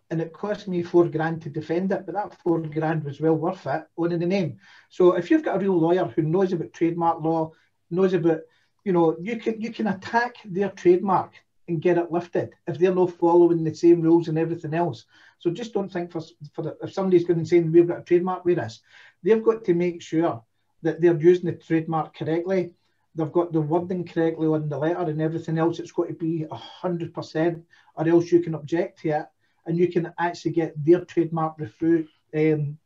And it cost me $4,000 to defend it, but that $4,000 was well worth it owning the name. So if you've got a real lawyer who knows about trademark law, knows about, you know, you can attack their trademark and get it lifted if they're not following the same rules and everything else. So just don't think if somebody's going to say we've got a trademark with us, they've got to make sure that they're using the trademark correctly. They've got the wording correctly on the letter and everything else. It's got to be 100%, or else you can object to it and you can actually get their trademark deleted.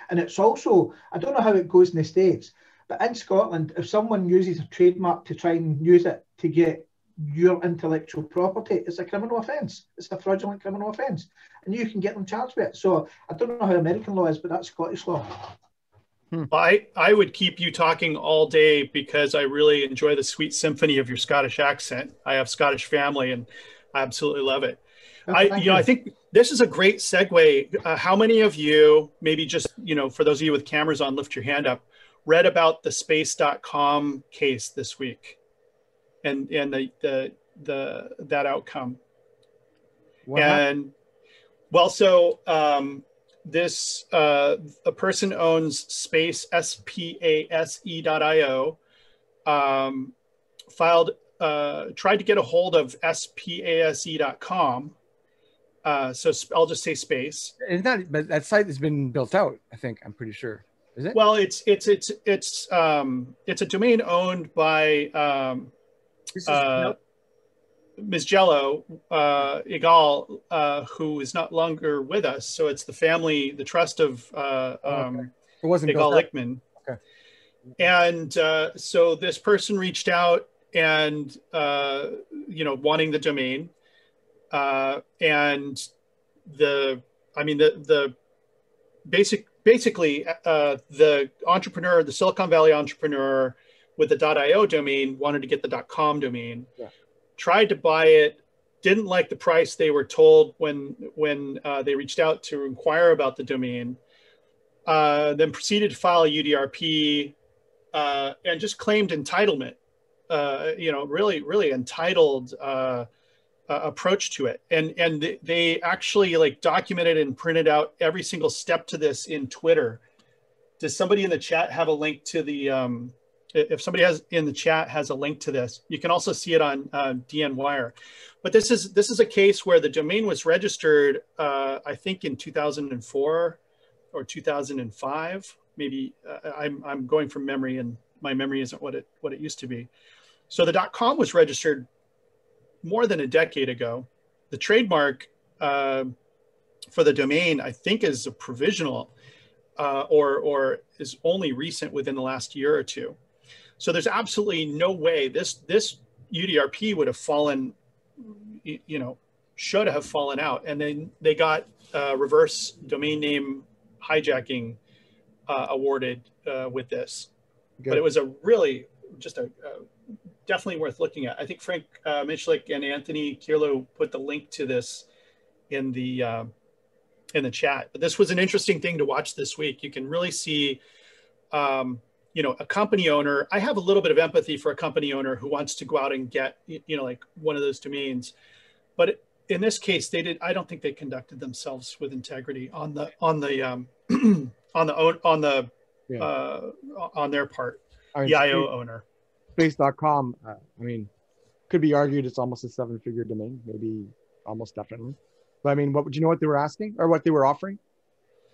And it's also, I don't know how it goes in the States, but in Scotland, if someone uses a trademark to try and use it to get your intellectual property, it's a criminal offence. It's a fraudulent criminal offence. And you can get them charged with it. So I don't know how American law is, but that's Scottish law. I would keep you talking all day because I really enjoy the sweet symphony of your Scottish accent. I have Scottish family and I absolutely love it. I think this is a great segue. How many of you, maybe just, for those of you with cameras on, lift your hand up, read about the space.com case this week and that outcome? What and well, so this a person owns Space, SPASE.io, tried to get a hold of SPASE.com. So I'll just say Space. But that site has been built out, I think. I'm pretty sure. Is it? Well, it's a domain owned by Ms. Jello, Igal, who is not longer with us. So it's the family, the trust of Igal Lichtman. Okay. And so this person reached out and, wanting the domain. And basically the entrepreneur, the Silicon Valley entrepreneur with the .io domain wanted to get the .com domain. Yeah. Tried to buy it, didn't like the price they were told when they reached out to inquire about the domain, then proceeded to file a UDRP and just claimed entitlement. Really entitled approach to it, and they actually like documented and printed out every single step to this in Twitter. Does somebody in the chat have a link to the? If somebody in the chat has a link to this, you can also see it on DNWire. But this is a case where the domain was registered, I think in 2004 or 2005, maybe. I'm going from memory, and my memory isn't what it used to be. So the .com was registered more than a decade ago. The trademark for the domain, I think, is a provisional or is only recent within the last year or two. So there's absolutely no way this UDRP would have fallen, should have fallen out. And then they got reverse domain name hijacking awarded with this. Good. But it was a really just a definitely worth looking at. I think Frank Michlik and Anthony Kierlo put the link to this in the chat. But this was an interesting thing to watch this week. You can really see, a company owner. I have a little bit of empathy for a company owner who wants to go out and get, like one of those domains. But in this case, they did. I don't think they conducted themselves with integrity on their part. The IO owner. Space.com, could be argued it's almost a 7-figure domain, maybe almost definitely. But would you know what they were asking or what they were offering?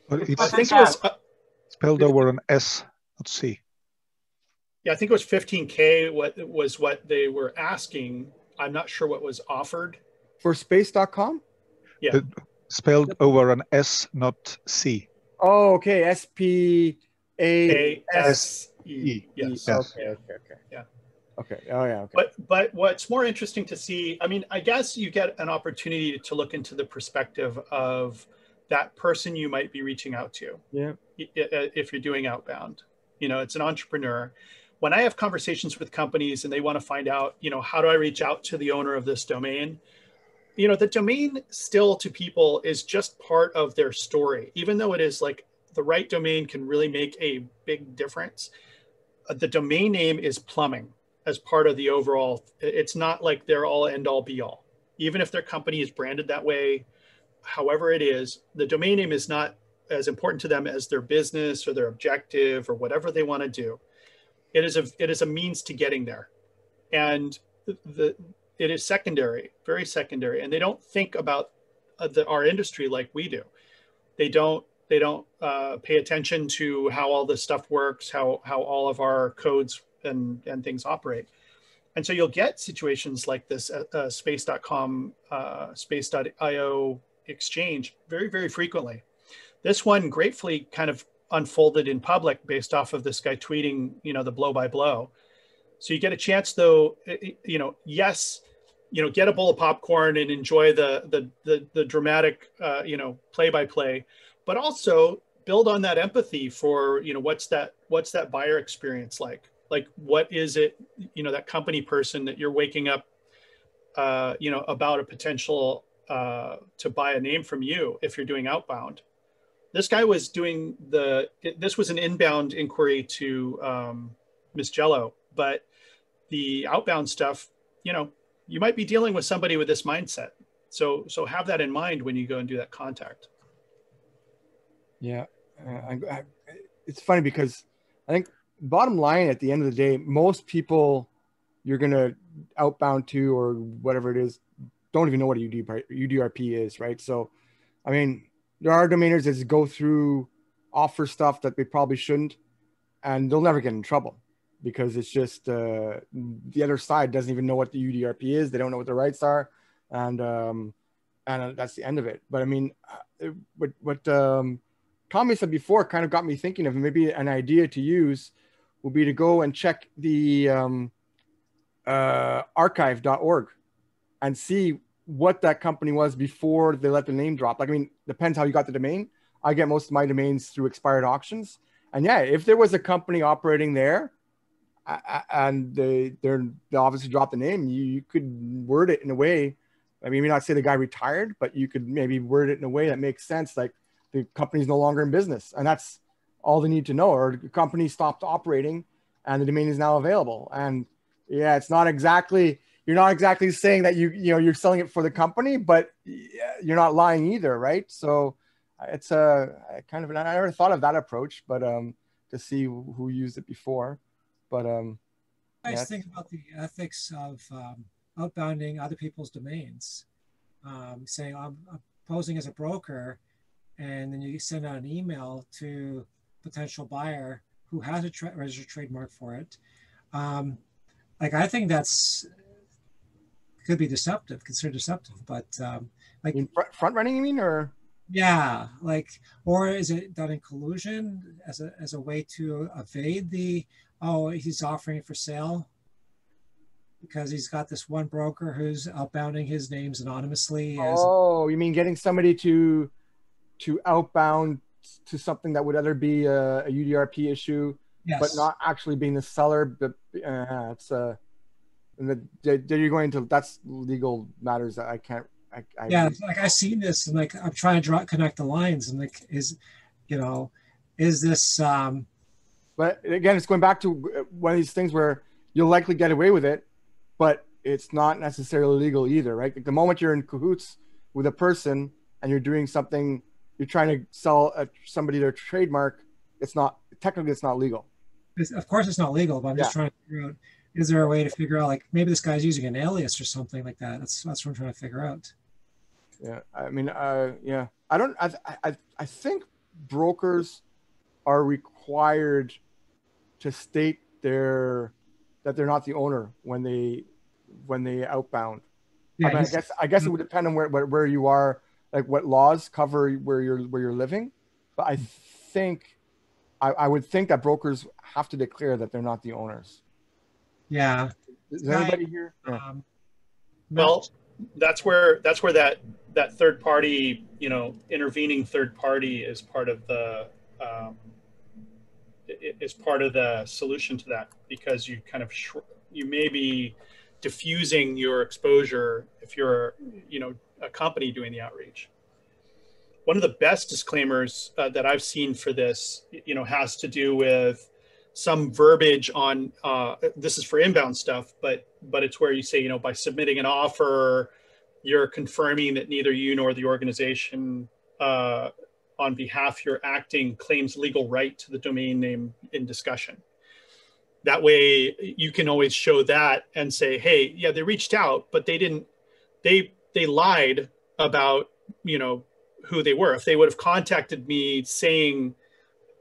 Well, I think it was spelled over an S, not C. Yeah, I think it was 15K. What they were asking. I'm not sure what was offered for Space.com. Yeah, spelled over an S, not C. Oh, okay. SPASE. Yes. Okay. Yeah. Okay. Oh, yeah. Okay. But what's more interesting to see, I guess you get an opportunity to look into the perspective of that person you might be reaching out to. Yeah. If you're doing outbound, it's an entrepreneur. When I have conversations with companies and they want to find out, how do I reach out to the owner of this domain? The domain still to people is just part of their story, even though it is like the right domain can really make a big difference. The domain name is plumbing as part of the overall. It's not like they're all end all be all. Even if their company is branded that way, however it is, the domain name is not as important to them as their business or their objective or whatever they want to do. It is a means to getting there. And it is secondary, very secondary. And they don't think about our industry like we do. They don't pay attention to how all this stuff works, how all of our codes and things operate. And so you'll get situations like this space.com, space.io exchange very, very frequently. This one gratefully kind of unfolded in public based off of this guy tweeting, the blow by blow. So you get a chance though, yes, get a bowl of popcorn and enjoy the dramatic, play by play, but also build on that empathy for, what's that buyer experience like? Like, what is it, that company person that you're waking up, about a potential to buy a name from you if you're doing outbound. This guy was doing this was an inbound inquiry to Miss Jello, but the outbound stuff, you might be dealing with somebody with this mindset. So have that in mind when you go and do that contact. Yeah, it's funny because I think bottom line at the end of the day, most people you're going to outbound to or whatever it is don't even know what a UDRP is, right? So, there are domainers that go through offer stuff that they probably shouldn't, and they'll never get in trouble because it's just the other side doesn't even know what the UDRP is. They don't know what the rights are, and that's the end of it. But what Tommy said before kind of got me thinking of maybe an idea to use would be to go and check the archive.org and see what that company was before they let the name drop. Depends how you got the domain. I get most of my domains through expired auctions. And yeah, if there was a company operating there and they obviously dropped the name, you could word it in a way I mean, you may not say the guy retired, but you could maybe word it in a way that makes sense. Like the company's no longer in business, and that's all they need to know. Or the company stopped operating and the domain is now available. And yeah, it's not exactly, you're not exactly saying that you're selling it for the company, but you're not lying either, right? So it's a kind of, I never thought of that approach, but to see who used it before. But I just think about the ethics of outbounding other people's domains, saying I'm posing as a broker, and then you send out an email to potential buyer who has a registered trademark for it. Like, I think that's could be deceptive, considered deceptive, but like front running, you mean, or? Yeah, like, or is it done in collusion as a way to evade the, oh, he's offering it for sale because he's got this one broker who's outbounding his names anonymously. Oh, you mean getting somebody to outbound to something that would either be a UDRP issue, yes, but not actually being the seller. But it's and you're going to, that's legal matters that I can't. Yeah, like I've seen this, and like I'm trying to connect the lines, and like is this? But again, it's going back to one of these things where you'll likely get away with it, but it's not necessarily legal either, right? Like the moment you're in cahoots with a person and you're doing something, you're trying to sell somebody their trademark, it's not technically, it's not legal. Of course, it's not legal, but I'm just trying to figure out: is there a way to figure out, like maybe this guy's using an alias or something like that? That's what I'm trying to figure out. Yeah, I mean, yeah, I think brokers are required to state that they're not the owner when they outbound. Yeah, I mean, I guess it would depend on where you are, like what laws cover where you're living. But I think I would think that brokers have to declare that they're not the owners. Yeah. Is there anybody here? Yeah. Well, that's where that third party, intervening third party is part of the solution to that, because you kind of you may be diffusing your exposure if you're a company doing the outreach. One of the best disclaimers that I've seen for this, has to do with some verbiage on this is for inbound stuff, but it's where you say, by submitting an offer, you're confirming that neither you nor the organization on behalf you're acting claims legal right to the domain name in discussion. That way you can always show that and say, hey, yeah, they reached out, but they didn't, they lied about, who they were. If they would have contacted me saying,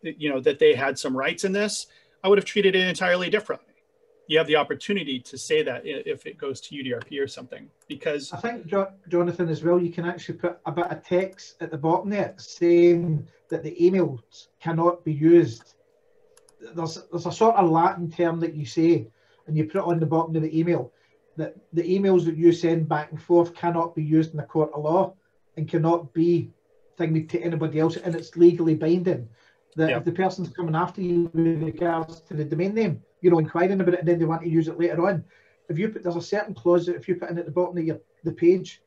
that they had some rights in this, I would have treated it entirely differently. You have the opportunity to say that if it goes to UDRP or something, because I think, Jonathan, as well, you can actually put a bit of text at the bottom there saying that the emails cannot be used. There's a sort of Latin term that you say, and you put it on the bottom of the email, that the emails that you send back and forth cannot be used in a court of law and cannot be thingy to anybody else, and it's legally binding. That if the person's coming after you with regards to the domain name, inquiring about it, and then they want to use it later on, if you put, there's a certain clause that if you put in at the bottom of the page,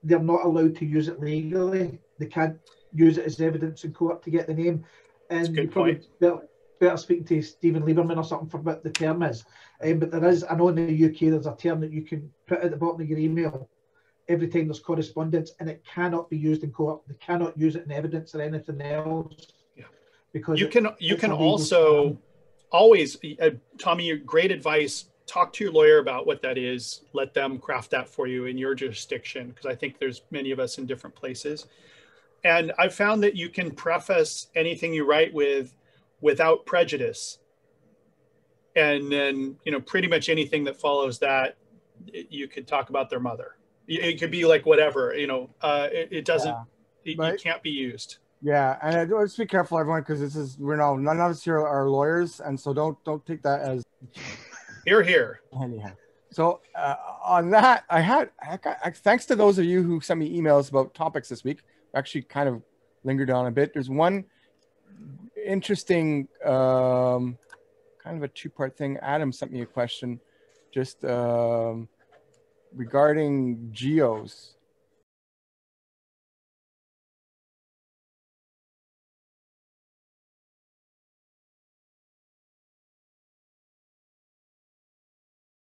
they're not allowed to use it legally. They can't use it as evidence in court to get the name. And you probably better speak to Stephen Lieberman or something for what the term is. But there is, I know in the UK, there's a term that you can put at the bottom of your email every time there's correspondence, and it cannot be used in court. They cannot use it in evidence or anything else. Yeah. Because you can also always, Tommy, great advice. Talk to your lawyer about what that is. Let them craft that for you in your jurisdiction, because I think there's many of us in different places. And I've found that you can preface anything you write without prejudice. And then, pretty much anything that follows that, you could talk about their mother. It could be like whatever, it doesn't, it can't be used. Yeah, and let's be careful, everyone, because none of us here are lawyers, and so don't take that as here. Anyhow, so on that, I thanks to those of you who sent me emails about topics this week. I actually kind of lingered on a bit. There's one interesting kind of a two-part thing. Adam sent me a question, just regarding geos,